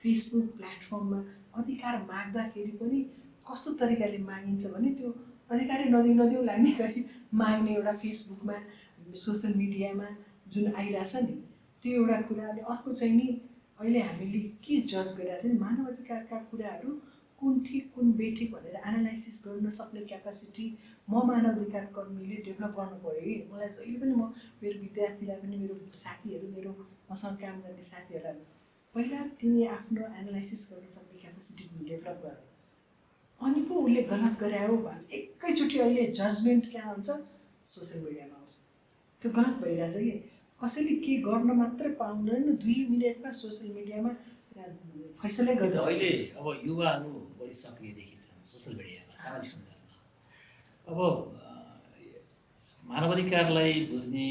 फेसबुक प्लेटफर्ममा अधिकार माग्दाखेरि पनि कस्तो तरिकाले मागिन्छ भने त्यो अधिकारै नदिउँ लाग्ने गरी माग्ने एउटा फेसबुकमा, सोसियल मिडियामा जुन आइरहेछ नि, त्यो एउटा कुरा। अनि अर्को चाहिँ नि अहिले हामीले के जज गरिरहेको छ नि, मानव अधिकारका कुराहरू कुन ठिक कुन बेठिक भनेर एनालाइसिस गर्न सक्ने क्यापासिटी म मानव अधिकार कर्मीले डेभलप गर्नु पऱ्यो कि। मलाई जहिले पनि म मेरो विद्यार्थीलाई पनि, मेरो साथीहरू, मेरो मसँग काम गर्ने साथीहरूलाई पहिला तिमी आफ्नो एनालाइसिस गर्न सक्ने क्यापासिटी डेभलप गर, अनि पो उसले गलत गरायो भने एकैचोटि अहिले जजमेन्ट कहाँ हुन्छ? सोसियल मिडियामा आउँछ। त्यो गलत भइरहेछ कि कसैले के गर्न मात्रै पाउँदैन, 2 मिनटमा सोसियल मिडियामा फैसलै गर्छ। अहिले अब युवाहरू बढी सक्रिय देखिन्छन् सोसियल मिडियामा, सामाजिक सञ्जालमा। अब मानवाधिकारलाई बुझ्ने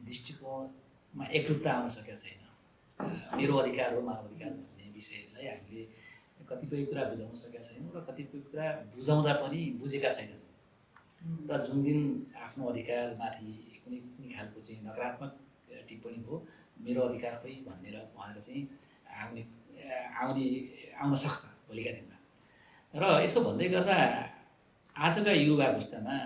दृष्टिकोणमा एकरूपता आउन सकेका छैन। मेरो अधिकार हो मानवाधिकार भन्ने विषयलाई हामीले कतिपय कुरा बुझाउन सकेका छैनौँ, र कतिपय कुरा बुझाउँदा पनि बुझेका छैनन्। र जुन दिन आफ्नो अधिकारमाथि कुनै कुनै खालको चाहिँ नकारात्मक टिप्पणी भयो, मेरो अधिकार खोइ भनेर चाहिँ आउन सक्छ भोलिका दिनमा। र यसो भन्दै गर्दा आजका युवा अवस्थामा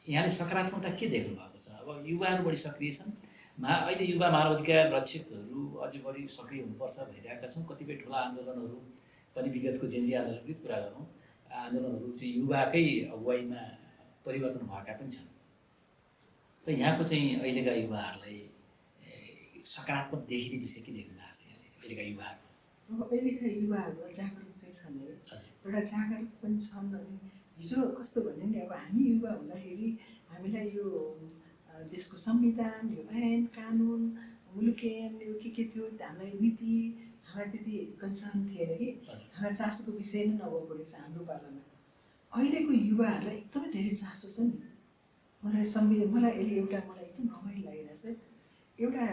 यहाँले सकारात्मकता के देख्नु भएको छ? अब युवाहरू बढी सक्रिय छन्, अहिले युवा मानवाधिकार रक्षकहरू अझै बढी सक्रिय हुनुपर्छ भनिरहेका छौँ। कतिपय ठुला आन्दोलनहरू पनि विगतको जेन्जी आन्दोलनकै कुरा गरौँ, आन्दोलनहरू चाहिँ युवाकै अगुवाईमा परिवर्तन भएका पनि छन्। र यहाँको चाहिँ अहिलेका युवाहरूलाई सकारात्मक देखिने विषय के देख्नु भएको छ यहाँले अहिलेका युवाहरू? अब अहिलेका युवाहरू जागरुक चाहिँ छन् है, एउटा जागरुक पनि छन्। अनि हिजो कस्तो भने नि, अब हामी युवा हुँदाखेरि हामीलाई यो देशको संविधान, यो ऐन कानुन, मुलुक ऐन, यो के थियो, हामीलाई नीति, हामीलाई त्यति कन्सर्न थिएन कि, हामीलाई चासोको विषय नै नभएको रहेछ हाम्रो पालामा। अहिलेको युवाहरूलाई एकदमै धेरै चासो छ नि। मलाई अहिले मलाई एकदम रमाइलो लागिरहेछ। एउटा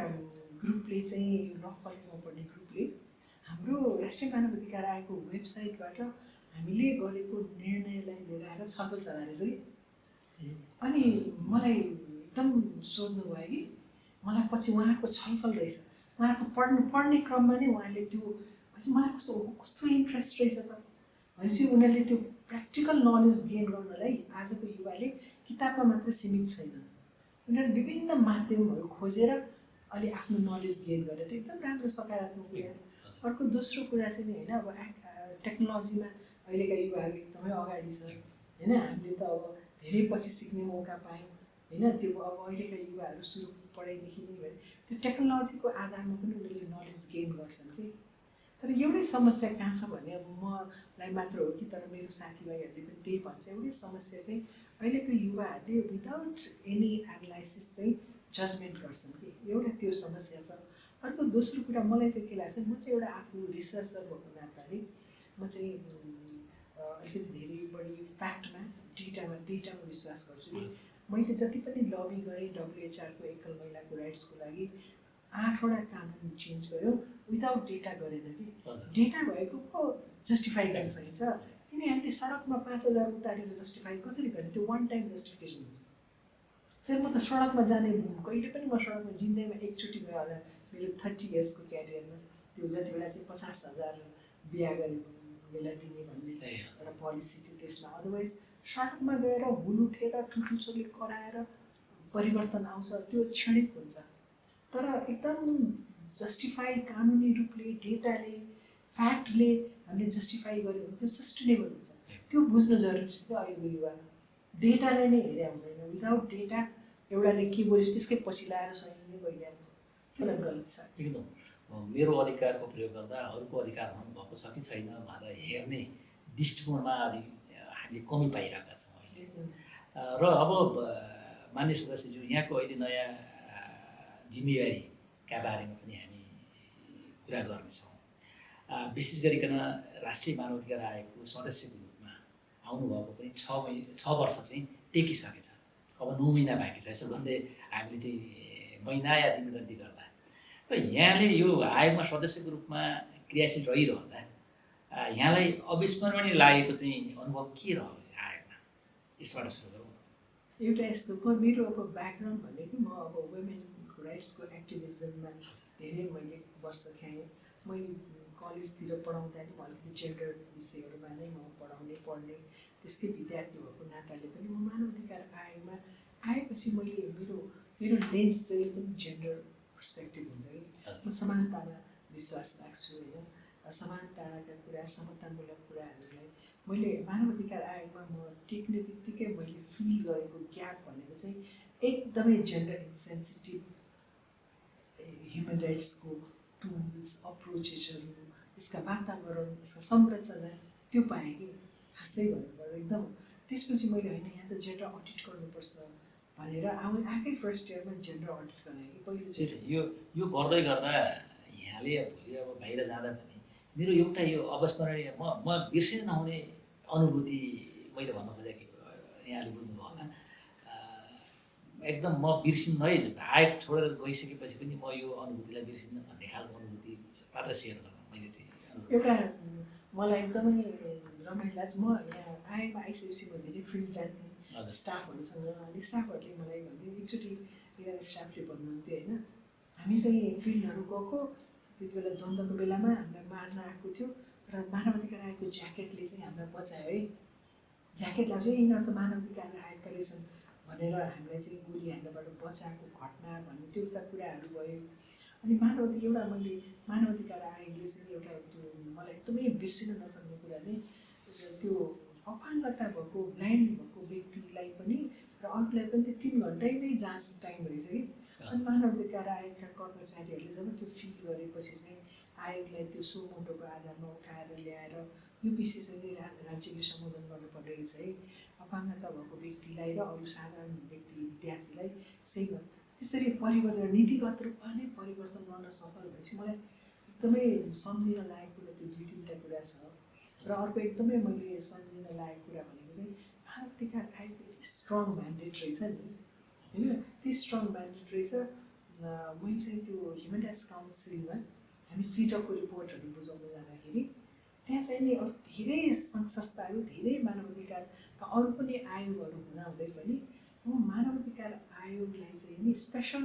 ग्रुपले चाहिँ यो ल कलेजमा पढ्ने ग्रुपले हाम्रो राष्ट्रिय मानव अधिकार आयोगको वेबसाइटबाट हामीले गरेको निर्णयलाई लिएर आएर छलफल चलाएर कि, अनि मलाई एकदम सोध्नु भयो कि, मलाई पछि उहाँको छलफल रहेछ, उहाँको पढ्ने क्रममा नै उहाँले त्यो, मलाई कस्तो इन्ट्रेस्ट रहेछ त भनेपछि उनीहरूले त्यो प्र्याक्टिकल नलेज गेन गर्नलाई आजको युवाले किताबमा मात्र सीमित छैन, उनीहरू विभिन्न माध्यमहरू खोजेर अहिले आफ्नो नलेज गेन गरेर त्यो एकदम राम्रो सकारात्मक कुरा। अर्को दोस्रो कुरा चाहिँ नि होइन, अब टेक्नोलोजीमा अहिलेका युवाहरू एकदमै अगाडि छ होइन। हामीले त अब धेरै पछि सिक्ने मौका पायौँ होइन। त्यो अब अहिलेका युवाहरू सुरु पढाइदेखि नै भयो, त्यो टेक्नोलोजीको आधारमा पनि उनीहरूले नलेज गेन गर्छन् कि। तर एउटै समस्या कहाँ छ भने, अब मलाई मात्र हो कि, तर मेरो साथीभाइहरूले पनि त्यही भन्छ, एउटै समस्या चाहिँ अहिलेको युवाहरूले विदाउट एनी एनालाइसिस चाहिँ जजमेन्ट गर्छन् कि, एउटा त्यो समस्या छ। अर्को दोस्रो कुरा मलाई चाहिँ के लाग्छ, म चाहिँ एउटा आफू रिसर्चर भएको नाताले म चाहिँ अलिकति धेरै बढी फ्याक्टमा डेटामा विश्वास गर्छु कि। मैले जति पनि लबी गरेँ WHRको एकल महिलाको राइट्सको लागि 8वटा कानुन चेन्ज गर्यो, विदाउट डेटा गरेन कि। डेटा भएको पो जस्टिफाई गर्न सकिन्छ। तिमी हामीले सडकमा 5000 उतारेर जस्टिफाई कसरी गर्ने? त्यो वान टाइम जस्टिफिकेसन हुन्छ। तर म त सडकमा जाने, कहिले पनि म सडकमा जिन्दगीमा एकचोटि गयो होला मेरो 30 इयर्सको क्यारियरमा। त्यो जति बेला चाहिँ 50,000 बिहा गरेको बेला दिने भन्ने एउटा पोलिसी थियो त्यसमा। अदरवाइज सडकमा गएर हुल उठेर ठुल्ठुलोले कराएर परिवर्तन आउँछ, त्यो क्षणिक हुन्छ। तर एकदम जस्टिफाई कानुनी रूपले डेटाले फ्याक्टले हामीले जस्टिफाई गर्यो भने त्यो सस्टेनेबल हुन्छ। त्यो बुझ्नु जरुरी छ। अहिलेको युवा डेटालाई नै हेरे हुँदैन। विदाउट डेटा एउटाले के बोल्छ त्यसकै पछि लाएर सही भइरहेको छ, त्यो गलत छ एकदम। मेरो अधिकारको प्रयोग गर्दा अरूको अधिकार हुनु भएको छ कि छैन भनेर हेर्ने दृष्टिकोणमा अलि हामीले कमी पाइरहेका छौँ अहिले। र अब मान्य सदस्यज्यू, यहाँको अहिले नयाँ जिम्मेवारीका बारेमा पनि हामी कुरा गर्नेछौँ। विशेष गरिकन राष्ट्रिय मानव अधिकार आयोगको सदस्यको रूपमा आउनुभएको पनि 6 वर्ष चाहिँ टेकिसकेछ। अब 9 महिना बाँकी छ, यसो भन्दै हामीले चाहिँ महिना या दिन गन्ती गर्दा। र यहाँले यो आयोगमा सदस्यको रूपमा क्रियाशील रहिरहँदा यहाँलाई अविस्मरणीय लागेको चाहिँ अनुभव के रह्यो आयोगमा? यसबाट सुरु गरौँ। एउटा यस्तो मेरो अब ब्याकग्राउन्ड भनेको म अब वुमेनको राइट्सको एक्टिभिजममा धेरै मैले वर्ष खाएँ। मैले कलेजतिर पढाउँदा नि म अलिकति जेन्डर विषयहरूमा नै म पढ्ने त्यसकै विद्यार्थी भएको नाताले पनि म मानव अधिकार आयोगमा आएपछि मैले मेरो लेन्स चाहिँ एकदम जेन्डर पर्सपेक्टिभ हुन्छ कि। म समानतामा विश्वास राख्छु होइन। समानताका कुरा, समतामूलक कुराहरूलाई मैले मानव अधिकार आयोगमा म टेक्ने बित्तिकै मैले फिल गरेको ग्याप भनेको चाहिँ एकदमै जेन्डर इन्सेन्सिटिभ ह्युमन राइट्सको टुल्स, अप्रोचेसहरू, यसका वातावरण, यसका संरचना त्यो पाएँ कि खासै भन्नुपर्दा एकदम। त्यसपछि मैले होइन यहाँ त जेन्डर अडिट गर्नुपर्छ भनेर आएकै फर्स्ट इयरमा जेन्डर अडिट गराएँ कि पहिलो चाहिँ। यो गर्दै गर्दा यहाँले भोलि अब बाहिर जाँदा पनि मेरो एउटा यो अविस्मरणीय म बिर्सिन नहुने अनुभूति मैले भन्न खोजेको, यहाँले बुझ्नुभयो होला। एकदम म बिर्सिन्नै, आयोग छोडेर गइसकेपछि पनि म यो अनुभूतिलाई बिर्सिन्न भन्ने खालको अनुभूति मात्र सेयर गर्न मैले चाहिँ एउटा मलाई एकदमै रमाइलो लाग्छ। म यहाँ आयोगमा आइसकेपछि म धेरै फिल्ड जान्थेँ स्टाफहरूसँग। अनि स्टाफहरूले मलाई भन्थ्यो, एकचोटि एकजना स्टाफले भन्नुहुन्थ्यो होइन, हामी चाहिँ फिल्डहरू गएको त्यति बेला द्वन्द्वको बेलामा हामीलाई मार्न आएको थियो, र मानव अधिकार आयोगको ज्याकेटले चाहिँ हामीलाई बचायो है। ज्याकेट लाग्छ यिनीहरू त मानव अधिकार आयोगका रहेछन् भनेर हामीलाई चाहिँ गोली हान्नबाट बचाएको घटना भन्ने त्यस्ता कुराहरू भयो। अनि एउटा मैले मानवाधिकार आयोगले चाहिँ एउटा त्यो मलाई एकदमै बिर्सिन नसक्ने कुरा चाहिँ त्यो अपाङ्गता भएको ब्लाइन्ड भएको व्यक्तिलाई पनि र अरूलाई पनि त्यो 3 घन्टै नै जाँच टाइम रहेछ कि। अनि मानवाधिकार आयोगका कर्मचारीहरूले जब त्यो फिल गरेपछि चाहिँ आयोगलाई त्यो सोमोटोको आधारमा उठाएर ल्याएर यो विषय चाहिँ राज्यले सम्बोधन गर्नुपर्ने रहेछ है, अपाङ्गता भएको व्यक्तिलाई र अरू साधारण व्यक्ति विद्यार्थीलाई सही त्यसरी परिवर्तन नीतिगत रूपमा नै परिवर्तन गर्न सफल भएपछि मलाई एकदमै सम्झिन लागेको कुरा त्यो 2-3टा कुरा छ। र अर्को एकदमै मैले सम्झिन लागेको कुरा भनेको चाहिँ मानवाधिकार आयोग यति स्ट्रङ म्यान्डेट रहेछ नि होइन, त्यही स्ट्रङ म्यान्डेट रहेछ। मैले चाहिँ त्यो ह्युमन राइट्स काउन्सिलमा हामी सिटकको रिपोर्टहरू बुझाउन जाँदाखेरि त्यहाँ चाहिँ नि अरू धेरै सङ्घ संस्थाहरू धेरै मानवाधिकारका अरू पनि आयोगहरू हुँदाहुँदै पनि मानवाधिकार आयोगलाई चाहिँ नि स्पेसल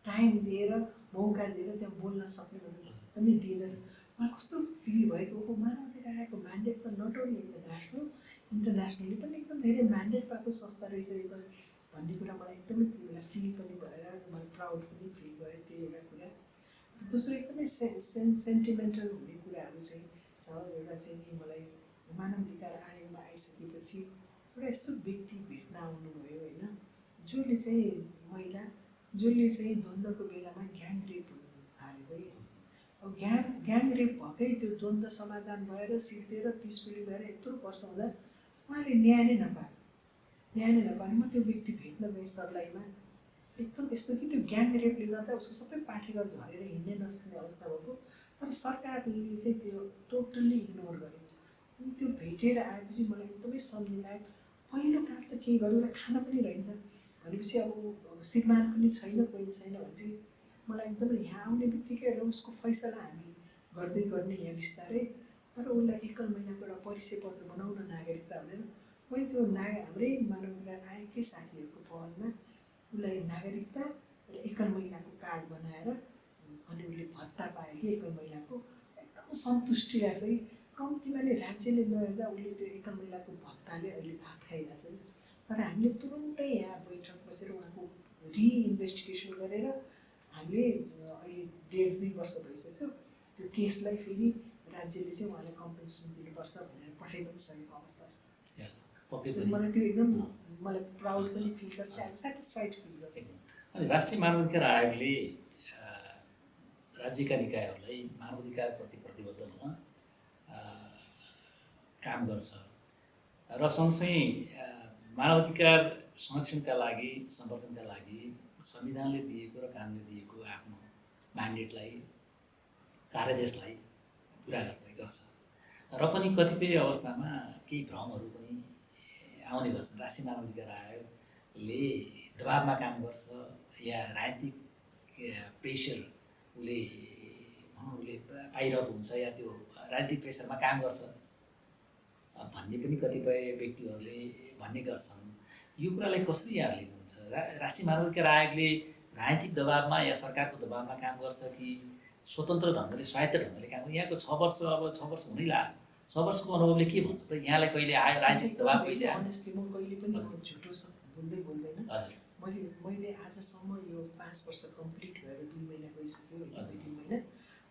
टाइम दिएर मौका दिएर त्यहाँ बोल्न सक्ने पनि दिँदैन। मलाई कस्तो फिल भएको हो, मानवाधिकार आयोगको म्यान्डेट त नट ओन्ली इन्टरनेसनली पनि एकदम धेरै म्यान्डेट पाएको संस्था रहेछ यो त भन्ने कुरा मलाई एकदमै त्यो बेला फिल पनि भएर मलाई प्राउड पनि फिल भयो त्यो एउटा कुरा। दोस्रो एकदमै सेन्टिमेन्टल हुने कुराहरू चाहिँ छ। एउटा चाहिँ नि मलाई मानवाधिकार आयोगमा आइसकेपछि एउटा यस्तो व्यक्ति भेट्न आउनुभयो होइन, जसले चाहिँ महिला जसले चाहिँ द्वन्द्वको बेलामा ग्याङ रेप हारे चाहिँ अब ग्याङ रेप भएकै त्यो द्वन्द्व समाधान भएर सिद्धिएर पिसफुली भएर यत्रो वर्ष हुँदा उहाँले न्याय नै नपाए। म त्यो व्यक्ति भेट्न गएँ सर्लाहीमा, एकदम यस्तो कि त्यो ग्याङ रेपले गर्दा उसको सबै पाठेघर झरेर हिँड्नै नसक्ने अवस्था भएको, तर सरकारले चाहिँ त्यो टोटल्ली इग्नोर गर्यो। अनि त्यो भेटेर आएपछि मलाई एकदमै सम्झिन आयो, पहिलो काम त केही गर्यो र खान पनि रहन्छ भनेपछि अब श्रीमान पनि छैन कोही छैन भनेपछि मलाई एकदमै यहाँ आउने बित्तिकै उसको फैसला हामी गर्दै गर्ने यहाँ बिस्तारै, तर उसलाई एकल महिनाको एउटा परिचय पत्र बनाउन नागरिकता भनेर मैले त्यो हाम्रै मानवाधिकार आयोगकै साथीहरूको पहलमा उसलाई नागरिकता र एकल महिलाको कार्ड बनाएर अनि उसले भत्ता पायो कि एकल महिलाको, एकदम सन्तुष्टि लाग्छ कि कम्तीमा नै राज्यले नहेर्दा उसले त्यो एकल महिलाको भत्ताले अहिले भात खाइरहेछ नि। तर हामीले तुरुन्तै यहाँ बैठक बसेर उहाँको रिइन्भेस्टिगेसन गरेर हामीले अहिले 1.5-2 वर्ष भइसक्यो त्यो केसलाई फेरि राज्यले चाहिँ उहाँलाई कम्पेन्सेसन दिनुपर्छ भनेर पठाइ पनि सकेको अवस्था छ। मलाई त्यो एकदम मलाई प्राउड पनि फिल गर्छ, सेटिस्फाइड फिल गर्छ। अनि राष्ट्रिय मानवाधिकार आयोगले राज्यका निकायहरूलाई मानवाधिकारप्रति प्रतिबद्ध हुन काम गर्छ र सँगसँगै मानवाधिकार संरक्षणका लागि सम्वर्धनका लागि संविधानले दिएको र कानुनले दिएको आफ्नो म्यान्डेटलाई कार्यदेशलाई पुरा गर्ने गर्छ र पनि कतिपय अवस्थामा केही भ्रमहरू पनि आउने गर्छन्। राष्ट्रिय मानवाधिकार आयोगले दबाबमा काम गर्छ या राजनीतिक प्रेसर उसले पाइरहेको हुन्छ या त्यो राजनीतिक प्रेसरमा काम गर्छ भन्ने पनि कतिपय व्यक्तिहरूले भन्ने गर्छन्। यो कुरालाई कसरी यहाँले लिनुहुन्छ? राष्ट्रिय मानवाधिकार आयोगले राजनीतिक दबाबमा या सरकारको दबाबमा काम गर्छ कि स्वतन्त्र ढङ्गले स्वायत्त ढङ्गले काम गर्छ? यहाँको 6 वर्ष अब 6 वर्ष हुनै लाग्यो, 6 वर्षको अनुभवले के भन्छ त? यहाँलाई कहिले आयो राजनीतिक दबाब? कहिले अनेस्टली म कहिले पनि झुटो बोल्दैन। मैले आजसम्म यो 5 वर्ष कम्प्लिट भएर 2 महिना गइसक्यो, 2-3 महिना,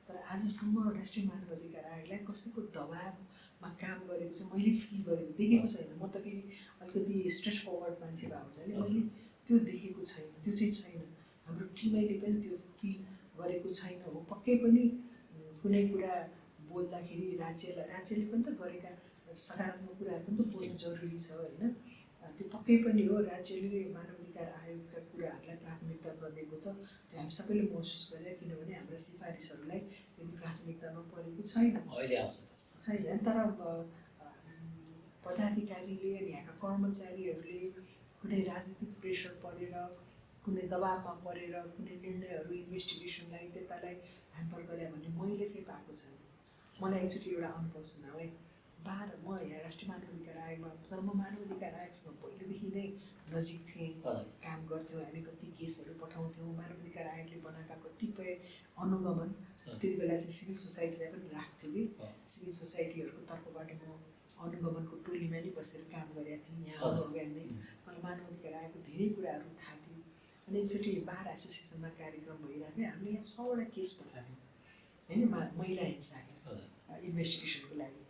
तर आजसम्म राष्ट्रिय मानवाधिकार आयोगलाई कसैको दबाबमा काम गरेको चाहिँ मैले फिल गरेको देखेको छैन। म त फेरि अलिकति स्ट्रेट फरवर्ड मान्छे भएको हुनाले मैले त्यो देखेको छैन, त्यो चाहिँ छैन। हाम्रो टिमैले पनि त्यो फिल गरेको छैन हो। पक्कै पनि कुनै कुरा बोल्दाखेरि राज्यले पनि त गरेका सकारात्मक कुराहरू पनि त बोल्नु जरुरी छ होइन। त्यो पक्कै पनि हो, राज्यले मानवाधिकार आयोगका कुराहरूलाई प्राथमिकता नदिएको त त्यो हामी सबैले महसुस गरेर, किनभने हाम्रा सिफारिसहरूलाई यदि प्राथमिकतामा परेको छैन अहिले आउँछ छैन। तर पदाधिकारीले अनि यहाँका कर्मचारीहरूले कुनै राजनीतिक प्रेसर परेर कुनै दबाबमा परेर कुनै निर्णयहरू इन्भेस्टिगेसनलाई त्यतालाई ह्याम्पर गरे भन्ने मैले चाहिँ पाएको छैन। मलाई एकचोटि एउटा अनुभव सुनाऊ है। म यहाँ राष्ट्रिय मानवाधिकार आयोगमा, तर म मानवाधिकार आयोगसँग पहिलेदेखि नै नजिक थिएँ, काम गर्थ्यौँ, हामी कति केसहरू पठाउँथ्यौँ। मानवाधिकार आयोगले बनाएका कतिपय अनुगमन त्यति बेला चाहिँ सिभिल सोसाइटीलाई पनि राख्थ्यो कि सिभिल सोसाइटीहरूको तर्फबाट म अनुगमनको टोलीमा नै बसेर काम गरेका थिएँ। यहाँ अगाडि नै मलाई मानवाधिकार आयोगको धेरै कुराहरू थाहा थियो। अनि एकचोटि बार एसोसिएसनमा कार्यक्रम भइरहेको थियो, हामीले यहाँ 6वटा केस पठाएको थियौँ होइन, महिला हिंसाको इन्भेस्टिगेसनको लागि।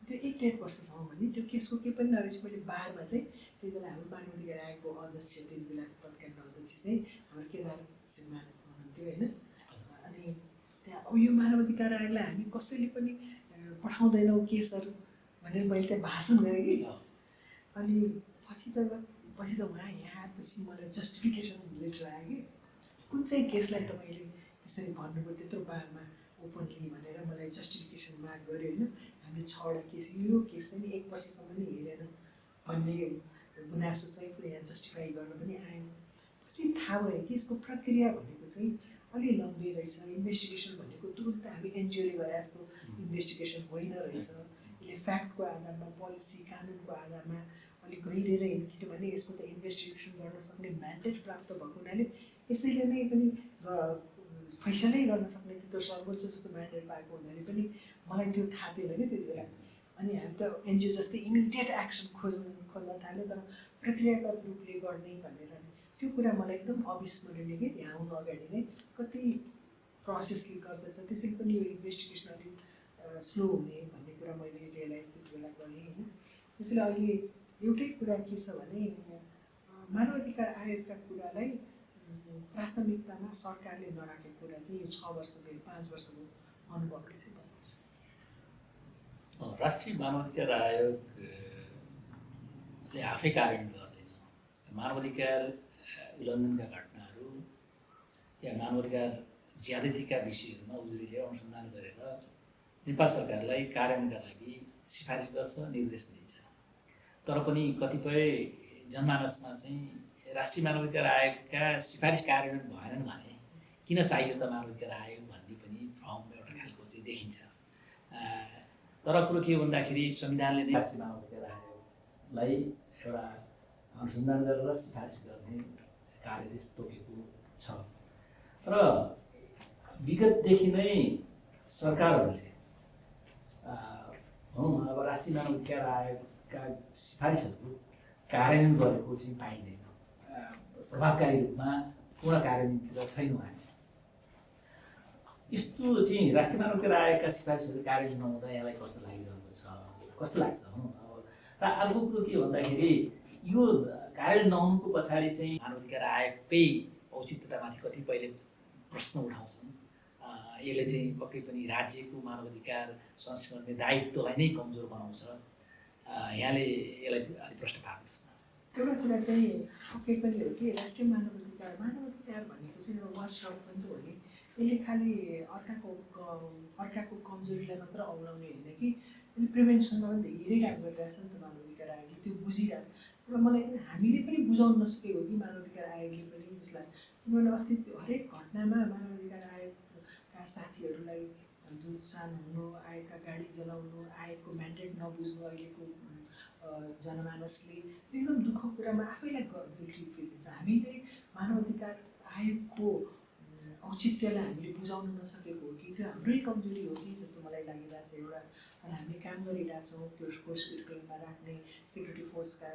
त्यो 1-1.5 वर्षसम्म भने त्यो केसको केही पनि नरहेछ। मैले बारमा चाहिँ त्यति बेला हाम्रो मानवाधिकार आयोगको अध्यक्ष, त्यति बेलाको तत्कालीन अध्यक्ष चाहिँ हाम्रो केदार सिंह हुनुहुन्थ्यो होइन। अनि त्यहाँ अब यो मानवाधिकार आयोगलाई हामी कसैले पनि पठाउँदैनौँ केसहरू भनेर मैले त्यहाँ भाषण गरेँ कि। अनि पछि त उहाँ यहाँ आएपछि मलाई जस्टिफिकेसन लेटर आयो कि कुन चाहिँ केसलाई तपाईँले त्यसरी भन्नुभयो त्यत्रो बारमा ओपनली भनेर मलाई जस्टिफिकेसन माग गर्यो होइन। हामीले 6वटा केस, यो केस चाहिँ 1 वर्षसम्म नै हेरेन भन्ने गुनासो सहित यहाँ जस्टिफाई गर्न पनि आएन। पछि थाहा भयो कि यसको प्रक्रिया भनेको चाहिँ अलि लम्बी रहेछ। इन्भेस्टिगेसन भनेको तुरुन्त हामी एनजिओले गरे जस्तो इन्भेस्टिगेसन होइन रहेछ। यसले फ्याक्टको आधारमा, पोलिसी कानुनको आधारमा अलिक गहिरेर हिँड्नु, किनभने यसको त इन्भेस्टिगेसन गर्न सक्ने म्यान्डेट प्राप्त भएको हुनाले यसैले नै पनि फैसलै गर्न सक्ने त्यो सर्वोच्च जस्तो म्यान्डेट पाएको हुनाले पनि मलाई त्यो थाहा थिएन कि त्यति बेला। अनि हामी त एनजिओ जस्तै इमिडिएट एक्सन खोज्न थाल्यो, तर प्रक्रियागत रूपले गर्ने भनेर त्यो कुरा मलाई एकदम अविस्मरणीय कि त्यहाँ आउनु अगाडि नै कति प्रोसेसले गर्दछ, त्यसैले पनि यो इन्भेस्टिगेसन अलिक स्लो हुने भन्ने कुरा मैले रियलाइज त्यति बेला गरेँ होइन। त्यसैले अहिले एउटै कुरा के छ भने मानवाधिकार आयोगका कुरालाई प्राथमिकतामा सरकारले नराखेको कुरा चाहिँ यो 6 वर्षको 5 वर्षको अनुभवले चाहिँ बताउँछ। राष्ट्रिय मानवाधिकार आयोगले आफै कार्यान्वयन गर्दैन। मानवाधिकार उल्लङ्घनका घटनाहरू या मानवाधिकार ज्यादतीका विषयहरूमा उजुरी लिएर अनुसन्धान गरेर नेपाल सरकारलाई कार्यान्वयनका लागि सिफारिस गर्छ, निर्देश दिन्छ। तर पनि कतिपय जनमानसमा चाहिँ राष्ट्रिय मानवाधिकार आयोगका सिफारिस कार्यान्वयन भएनन् भने किन चाहियो त मानवाधिकार आयोग भन्ने पनि भ्रम एउटा खालको चाहिँ देखिन्छ। तर कुरो के हो भन्दाखेरि संविधानले नै राष्ट्रिय मानवाधिकार आयोगलाई एउटा अनुसन्धान गरेर सिफारिस गर्ने कार्यदेश तोकेको छ। र विगतदेखि नै सरकारहरूले भनौँ न अब राष्ट्रिय मानवाधिकार आयोगका सिफारिसहरू कार्यान्वयन गरेको चाहिँ पाइँदैन। प्रभावकारी रूपमा पूर्ण कार्यान्वयनतिर छैनौँ हामी। यस्तो चाहिँ राष्ट्रिय मानवाधिकार आयोगका सिफारिसहरू कार्यान्वयन नहुँदा यसलाई कस्तो लागिरहेको छ, कस्तो लाग्छ भनौँ अब। र अर्को कुरो के भन्दाखेरि यो कार्यान्वयन नहुनुको पछाडि चाहिँ मानवाधिकार आयोगकै औचित्यतामाथि कतिपयले प्रश्न उठाउँछन्। यसले चाहिँ पक्कै पनि राज्यको मानवाधिकार संरक्षण गर्ने दायित्वलाई नै कमजोर बनाउँछ। यहाँले यसलाई अलिक प्रश्न पार्नुहोस् न। एउटा कुरा चाहिँ पक्कै पनि हो कि राष्ट्रिय मानवाधिकार भनेको चाहिँ एउटा वाचडग पनि त हो नि। यसले खालि अर्काको कमजोरीलाई मात्र औलाउने होइन कि यसले प्रिभेन्सनमा पनि धेरै काम गरिरहेछ नि त मानवाधिकार आयोगले, त्यो बुझिरहेको। र मलाई हामीले पनि बुझाउन नसकेको हो कि मानवाधिकार आयोगले पनि जसलाई, किनभने अस्ति त्यो हरेक घटनामा मानवाधिकार आयोगका साथीहरूलाई दुधसान हुनु, आयोगका गाडी जलाउनु, आयोगको म्यान्डेट नबुझ्नु अहिलेको जनमानसले एकदम दुःखको कुरामा आफैलाई गिल्टी फिल हुन्छ। हामीले मानवाधिकार आयोगको औचित्यलाई हामीले बुझाउन नसकेको हो कि त्यो हाम्रै कमजोरी हो कि जस्तो मलाई लागिरहेछ एउटा। तर हामीले काम गरिरहेछौँ त्यो कोर्स करिकुलममा राख्ने, सेक्युरिटी फोर्सका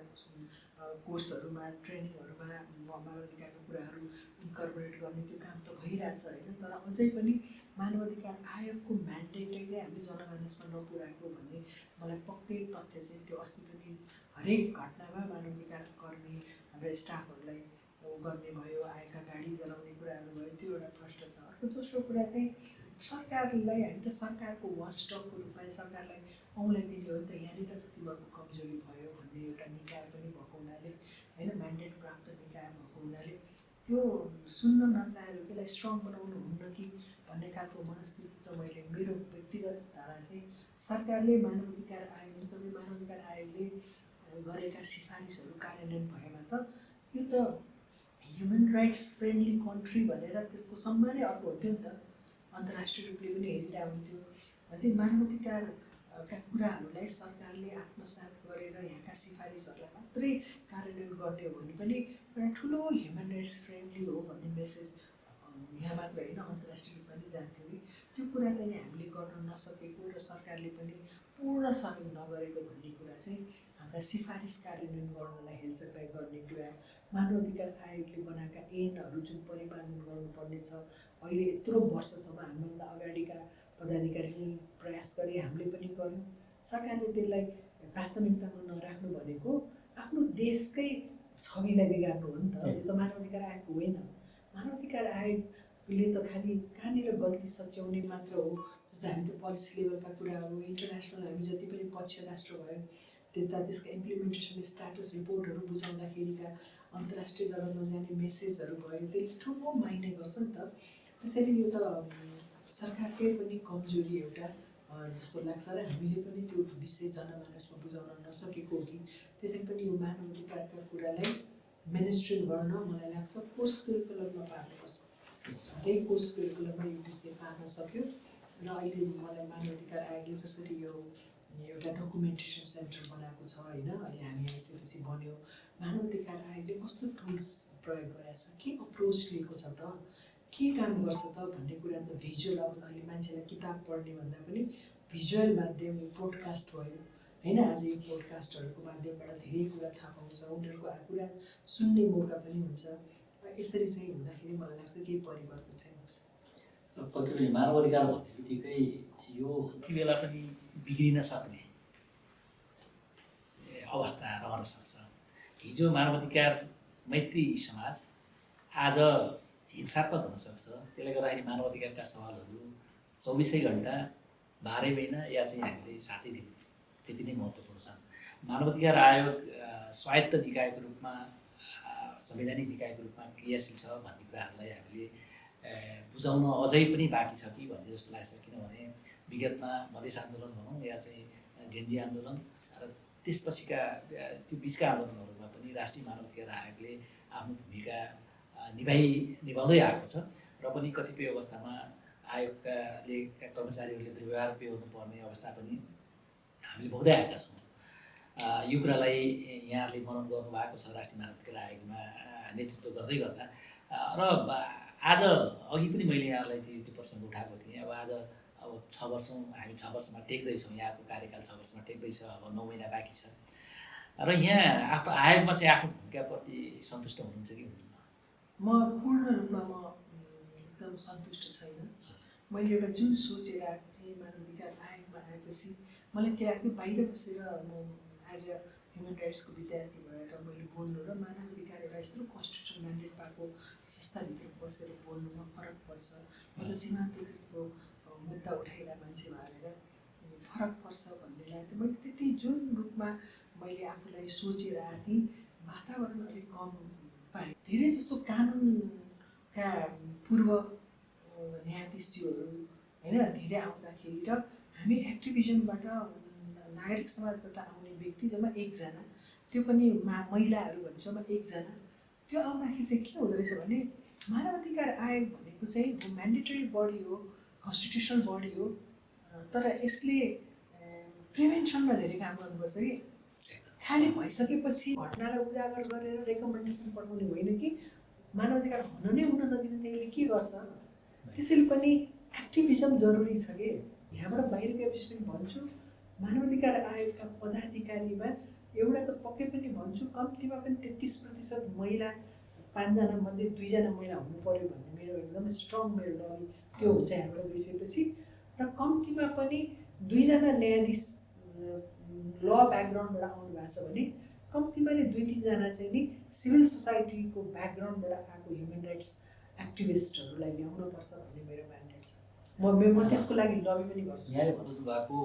कोर्सहरूमा, ट्रेनिङहरूमा मानवाधिकारको कुराहरू इन्कर्पोरेट गर्ने त्यो काम त भइरहेछ होइन। तर अझै पनि मानवाधिकार आयोगको म्यान्डेटै चाहिँ हामीले जनमानसमा नपुर्याएको भन्ने मलाई पक्कै तथ्य चाहिँ त्यो अस्ति पनि हरेक घटनामा मानवाधिकार कर्मी हाम्रा स्टाफहरूलाई गर्ने भयो, आएका गाडी जलाउने कुराहरू भयो, त्यो एउटा प्रश्न छ। अर्को दोस्रो कुरा चाहिँ सरकारलाई हामी त सरकारको वाचडगको रूपमा सरकारलाई औँलाई दिने हो नि त। यहाँनिर कतिवटा कमजोरी भयो भन्ने एउटा निकाय पनि भएको हुनाले होइन, म्यान्डेट प्राप्त निकाय भएको हुनाले त्यो सुन्न नचाहेर त्यसलाई स्ट्रङ बनाउनु हुन्न कि भन्ने खालको मनस्थिति त मैले मेरो व्यक्तिगत धारणा चाहिँ सरकारले मानवाधिकार आयोग तपाईँ मानवाधिकार आयोगले गरेका सिफारिसहरू कार्यान्वयन भएमा त यो त ह्युमन राइट्स फ्रेन्डली कन्ट्री भनेर त्यसको सम्मानै अर्को हुन्थ्यो नि त। अन्तर्राष्ट्रिय रूपले पनि हेरिरहेको हुन्थ्यो। चाहिँ मानवाधिकारका कुराहरूलाई सरकारले आत्मसात गरेर यहाँका सिफारिसहरूलाई मात्रै कार्यान्वयन गर्ने हो भने पनि एउटा ठुलो ह्युमन राइट्स फ्रेन्डली हो भन्ने मेसेज यहाँ मात्र होइन अन्तर्राष्ट्रिय रूपमा पनि जान्थ्यो कि त्यो कुरा चाहिँ हामीले गर्न नसकेको र सरकारले पनि पूर्ण सहयोग नगरेको भन्ने कुरा चाहिँ हाम्रा सिफारिस कार्यान्वयन गर्नलाई हेलचेक्राइ गर्ने कुरा मानव अधिकार आयोगले बनाएका ऐनहरू जुन परिमार्जन गर्नुपर्ने छ, अहिले यत्रो वर्षसम्म हामीभन्दा अगाडिका पदाधिकारीले प्रयास गरे, हामीले पनि गऱ्यौँ। सरकारले त्यसलाई प्राथमिकतामा नराख्नु भनेको आफ्नो देशकै छविलाई बिगार्नु हो नि त। यो त मानव अधिकार आयोग होइन। मानव अधिकार आयोगले त खालि कहाँनिर गल्ती सच्याउने मात्र हो। जस्तो हामी त पोलिसी लेभलका कुराहरू, इन्टरनेसनल हामी जति पनि पक्ष राष्ट्र भयो त्यसका इम्प्लिमेन्टेसन स्ट्याटस रिपोर्टहरू बुझाउँदाखेरिका अन्तर्राष्ट्रिय जगतमा जाने मेसेजहरू भयो, त्यसले ठुलो माइने गर्छ नि त। त्यसैले यो त सरकारकै पनि कमजोरी एउटा जस्तो लाग्छ र हामीले पनि त्यो विषय जनमानसमा बुझाउन नसकेको हो कि त्यसैले पनि यो मानव अधिकारका कुरालाई मेनस्ट्रिम गर्न मलाई लाग्छ कोर्स करिकुलममा पार्नुपर्छ। हरेक कोर्स करिकुलममा यो विषय पार्न सक्यो र अहिले मलाई मानव अधिकार आयोगले जसरी यो एउटा डकुमेन्टेसन सेन्टर बनाएको छ होइन, अहिले हामी आइसकेपछि बन्यो। मानव अधिकार आयोगले कस्तो टुल्स प्रयोग गरेको छ, के अप्रोच लिएको छ त, के काम गर्छ त भन्ने कुरा त भिजुअल, अब अहिले मान्छेलाई किताब पढ्ने भन्दा पनि भिजुअल माध्यम पोडकास्ट भयो होइन। आज यो पोडकास्टहरूको माध्यमबाट धेरै कुरा थाहा पाउँछ, उनीहरूको कुरा सुन्ने मौका पनि हुन्छ। यसरी चाहिँ हुँदाखेरि मलाई लाग्छ केही परिवर्तन चाहिँ हुन्छ। पक्कै पनि मानव अधिकार भन्ने बित्तिकै यो यति बेला पनि बिग्रिन सक्ने अवस्था रहन सक्छ। हिजो मानव अधिकार मैत्री समाज आज हिंसात्मक हुन सक्छ। त्यसले गर्दाखेरि मानव अधिकारका सवालहरू 24 घन्टा 12 महिना या चाहिँ हामीले साथै दिनु त्यति नै महत्त्वपूर्ण छ। मानव अधिकार आयोग स्वायत्त निकायको रूपमा, संवैधानिक निकायको रूपमा क्रियाशील छ भन्ने कुराहरूलाई हामीले बुझाउन अझै पनि बाँकी छ कि भन्ने जस्तो लाग्छ। किनभने विगतमा मधेस आन्दोलन भनौँ या चाहिँ जेन्जी आन्दोलन र त्यसपछिका त्यो बिचका आन्दोलनहरूमा पनि राष्ट्रिय मानव अधिकार आयोगले आफ्नो भूमिका निभाउँदै आएको छ र पनि कतिपय अवस्थामा आयोगले कर्मचारीहरूले दुर्व्यवहार बेहोर्नु पर्ने अवस्था पनि हामीले भोग्दै आएका छौँ। यो कुरालाई यहाँहरूले मनन गर्नुभएको छ राष्ट्रिय मानव अधिकार आयोगमा नेतृत्व गर्दै गर्दा। र आज अघि पनि मैले यहाँलाई त्यो प्रसङ्ग उठाएको थिएँ। अब आज अब 6 वर्षौँ हामी 6 वर्षमा टेक्दैछौँ, यहाँको कार्यकाल 6 वर्षमा टेक्दैछ, अब 9 महिना बाँकी छ। र यहाँ आफ्नो आयोगमा चाहिँ आफ्नो भूमिकाप्रति सन्तुष्ट हुनुहुन्छ कि हुनुहुन्न? म पूर्ण रूपमा एकदम सन्तुष्ट छैन। मैले एउटा जुन सोचेर आएको थिएँ मानव अधिकार आयोगमा आएपछि मलाई के लाग्थ्यो, बाहिर बसेर म एज अ ह्युमन राइट्सको विद्यार्थी भएर मैले बोल्नु र मानव अधिकार एउटा यस्तो कन्स्टिट्युसन म्यान्डेट पाएको संस्थाभित्र बसेर बोल्नुमा फरक पर्छ। मैले सीमान्तकृतको मुद्दा उठाइरहेको मान्छे भएर फरक पर्छ भन्ने लाग्थ्यो। मैले त्यति जुन रूपमा मैले आफूलाई सोचेर आएको थिएँ वातावरण अलिक कम पाएँ। धेरै जस्तो कानुनका पूर्व न्यायाधीशज्यूहरू होइन धेरै आउँदाखेरि र हामी एक्टिभिजमबाट नागरिक समाजबाट आउने व्यक्ति जम्मा 1 जना, त्यो पनि महिलाहरू भने जम्मा 1 जना, त्यो आउँदाखेरि चाहिँ के हुँदो रहेछ भने मानव अधिकार आयोग भनेको चाहिँ म्यान्डेटरी बडी हो, कन्स्टिट्युसनल बडी हो, तर यसले प्रिभेन्सनमा धेरै काम गर्नुपर्छ कि खालि भइसकेपछि घटनालाई उजागर गरेर रेकमेन्डेसन पठाउने होइन कि मानव अधिकार हुन नै हुन नदिनु चाहिँ यसले के गर्छ। त्यसैले पनि एक्टिभिजम जरुरी छ कि। यहाँबाट बाहिर गएपछि पनि भन्छु मानव अधिकार आयोगका पदाधिकारीमा एउटा त पक्कै पनि भन्छु कम्तीमा पनि 33% महिला, 5 जना मध्ये 2 जना महिला हुनु पर्यो भन्ने मेरो एकदम स्ट्रङ मेरो लबी त्यो हुन्छ यहाँबाट गइसकेपछि। र कम्तीमा पनि 2 जना न्यायाधीश ल ब्याकग्राउन्डबाट आउनु भएको छ भने कम्तीमा नै 2-3 जना चाहिँ नि सिभिल सोसाइटीको ब्याकग्राउन्डबाट आएको ह्युमन राइट्स एक्टिभिस्टहरूलाई ल्याउनुपर्छ भन्ने मेरो म्यान्डेट छ। म त्यसको लागि लबी पनि गर्छु। यहाँले भन्नु भएको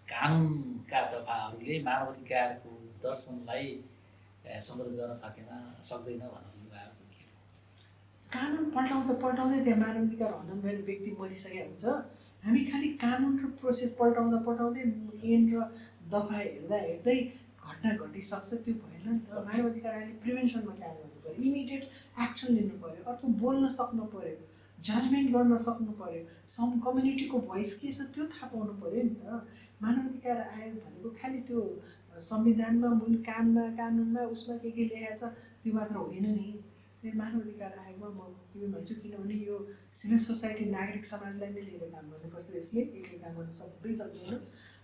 कानुनका दफाहरूले मानव अधिकारको दर्शनलाई सम्बोधन गर्न सक्दैन भन्नु भएको के हो? कानुन पल्टाउँदै त्यहाँ मानव अधिकार हनन भएर व्यक्ति मरिसकेको हुन्छ। हामी खालि कानुन र प्रोसेस पल्टाउँदै ऐन र दफा हेर्दै घटना घटिसक्छ, त्यो भएन नि त। मानव अधिकार आयोगले प्रिभेन्सनमा काम गर्नु पऱ्यो, इमिडिएट एक्सन लिनु पऱ्यो, अर्को बोल्न सक्नु पऱ्यो, जजमेन्ट गर्न सक्नु पऱ्यो, सम कम्युनिटीको भोइस के छ त्यो थाहा पाउनु पऱ्यो नि त। मानव अधिकार आयोग भनेको खालि त्यो संविधानमा मूल कानुनमा उसमा के लेखेको छ त्यो मात्र होइन नि। त्यही मानव अधिकार आयोगमा म के भन्छु, किनभने यो सिभिल सोसाइटी नागरिक समाजलाई नै लिएर काम गर्नुपर्छ। यसले एक्लै काम गर्न सक्दैन।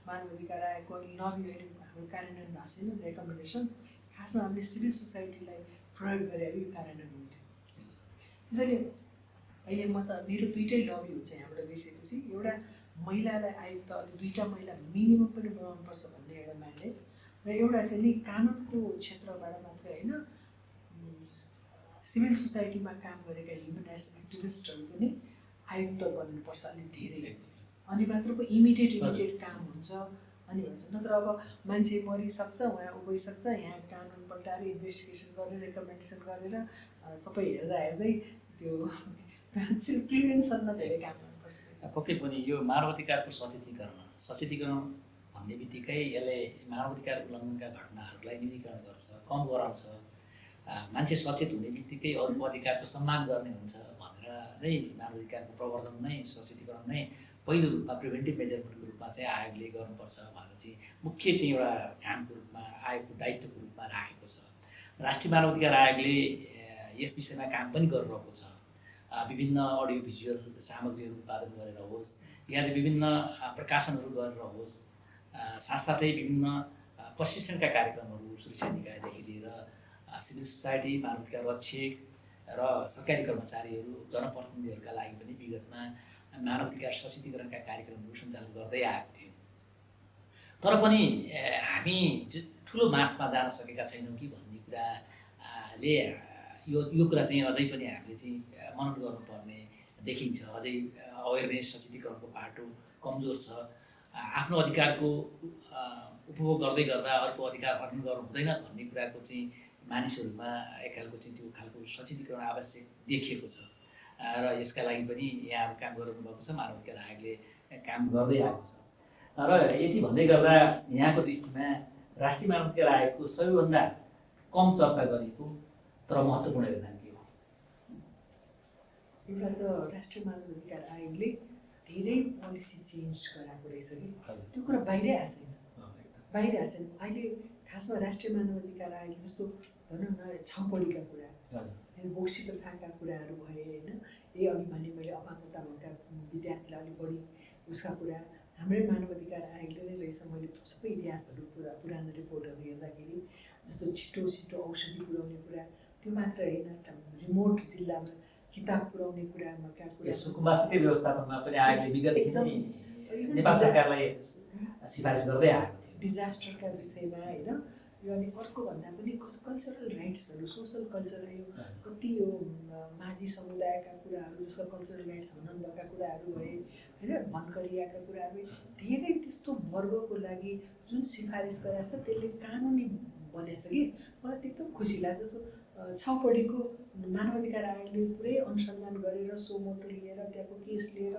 मानव अधिकार आयोगको लबी अहिले हाम्रो कार्यान्वयन भएको छैन, रेकमेन्डेसन। खासमा हामीले सिभिल सोसाइटीलाई प्रयोग गरे यो कार्यान्वयन हुन्थ्यो। त्यसैले अहिले म त मेरो दुइटै लबी हुन्छ यहाँबाट गइसकेपछि एउटा महिलालाई आयुक्त अलि दुईवटा महिला मिनिमम पनि बनाउनुपर्छ भन्ने एउटा म्यान्डेट र एउटा चाहिँ नि कानुनको क्षेत्रबाट मात्रै होइन सिभिल सोसाइटीमा काम गरेका ह्युमन राइट्स एक्टिभिस्टहरू पनि आयुक्त बन्नुपर्छ अलिक धेरै अनि मात्र पो इमिडिएट काम हुन्छ अनि भन्छ नत्र अब मान्छे मरिसक्छ उहाँ उभिसक्छ यहाँ कानुन पल्टाएर इन्भेस्टिगेसन गरेर रेकमेन्डेसन गरेर सबै हेर्दै त्यो प्रिभेन्सनमा धेरै काम गर्नुपर्छ। पक्कै पनि यो मानवाधिकारको सचेतीकरण भन्ने बित्तिकै यसले मानवाधिकार उल्लङ्घनका घटनाहरूलाई न्यूनीकरण गर्छ, कम गराउँछ। मान्छे सचेत हुने बित्तिकै अरूको अधिकारको सम्मान गर्ने हुन्छ भनेर नै मानवाधिकारको प्रवर्धन नै सचेतीकरण नै पहिलो रूपमा प्रिभेन्टिभ मेजरमेन्टको रूपमा चाहिँ आयोगले गर्नुपर्छ भनेर चाहिँ मुख्य चाहिँ एउटा कामको रूपमा आयोगको दायित्वको रूपमा राखेको छ। राष्ट्रिय मानवाधिकार आयोगले यस विषयमा काम पनि गरिरहेको छ। विभिन्न अडियो भिजुअल सामग्रीहरू उत्पादन गरेर होस् या विभिन्न प्रकाशनहरू गरेर होस्, साथसाथै विभिन्न प्रशिक्षणका कार्यक्रमहरू सुरक्षा निकायदेखि लिएर सिभिल सोसाइटी, मानवाधिकार रक्षक र सरकारी कर्मचारीहरू, जनप्रतिनिधिहरूका लागि पनि विगतमा मानवाधिकार सशक्तिकरणका कार्यक्रमहरू सञ्चालन गर्दै आएको थियो। तर पनि हामी ठुलो मासमा जान सकेका छैनौँ कि भन्ने कुराले यो कुरा चाहिँ अझै पनि हामीले चाहिँ मनन गर्नुपर्ने देखिन्छ। अझै अवेरनेस सचेतीकरणको बाटो कमजोर छ। आफ्नो अधिकारको उपभोग गर्दै गर्दा अर्को अधिकार हनन गर्नु हुँदैन भन्ने कुराको चाहिँ मानिसहरूमा एक खालको चाहिँ त्यो खालको सचेतीकरण आवश्यक देखिएको छ र यसका लागि पनि यहाँ काम गरिरहनु भएको छ। मानवाधिकार आयोगले काम गर्दै आएको छ र यति भन्दै गर्दा यहाँको दृष्टिमा राष्ट्रिय मानवाधिकार आयोगको सबैभन्दा कम चर्चा गरेको तर महत्त्वपूर्ण योगदान के हो? एउटा त राष्ट्रिय मानवाधिकार आयोगले धेरै पोलिसी चेन्ज गराएको रहेछ कि त्यो कुरा बाहिरै आएको छैन। अहिले खासमा राष्ट्रिय मानवाधिकार आयोग जस्तो भनौँ न छाउपडीका कुरा बोक्सी प्रथाका कुराहरू भए होइन, अघि भने मैले अपाङ्गता भएका विद्यार्थीलाई अलिक बढी उसका कुरा हाम्रै मानवाधिकार आयोगले नै रहेछ। मैले सबै इतिहासहरू पुरानो रिपोर्टहरू हेर्दाखेरि जस्तो छिटो औषधि पुर्याउने कुरा त्यो मात्र होइन, रिमोट जिल्लामा किताब पुर्याउने कुरामा सुकुम्बासीकै व्यवस्थापनमा पनि आयोगले विगतदेखि नै नेपाल सरकारलाई सिफारिस गर्दै आएको थियो डिजास्टरका विषयमा होइन। यो अनि अर्को भन्दा पनि कल्चरल राइट्सहरू, सोसल कल्चरल यो कति यो माझी समुदायका कुराहरू जसका कल्चरल राइट्स हनन भएका कुराहरू भए होइन, भनकरियाका कुराहरू धेरै त्यस्तो वर्गको लागि जुन सिफारिस गरेको छ त्यसले कानुनी बनेको छ कि मलाई त्यो एकदम खुसी लाग्छ। जस्तो छाउपडीको मानवाधिकार आयोगले पुरै अनुसन्धान गरेर सोमोटो लिएर त्यहाँको केस लिएर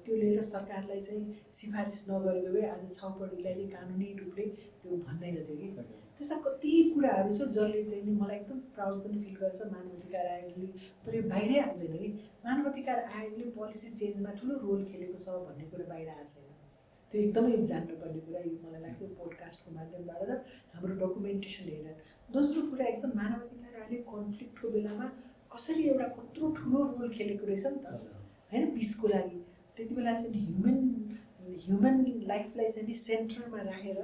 त्यो लिएर सरकारलाई चाहिँ सिफारिस नगरेको भए आज छाउपडीलाई नै कानुनी रूपले त्यो भन्दैन थियो कि। त्यस्ता कति कुराहरू छ जसले चाहिँ नि मलाई एकदम प्राउड पनि फिल गर्छ मानवाधिकार आयोगले। तर यो बाहिरै आउँदैन कि मानवाधिकार आयोगले पोलिसी चेन्जमा ठुलो रोल खेलेको छ भन्ने कुरा बाहिर आएको छैन। त्यो एकदमै जान्नुपर्ने कुरा यो मलाई लाग्छ पोडकास्टको माध्यमबाट र हाम्रो डकुमेन्टेसन हेरेर। दोस्रो कुरा एकदम मानवाधिकार आयोगले कन्फ्लिक्टको बेलामा कसरी एउटा कत्रो ठुलो रोल खेलेको रहेछ नि त होइन, पिसको लागि। त्यति बेला चाहिँ ह्युमन लाइफलाई चाहिँ नि सेन्टरमा राखेर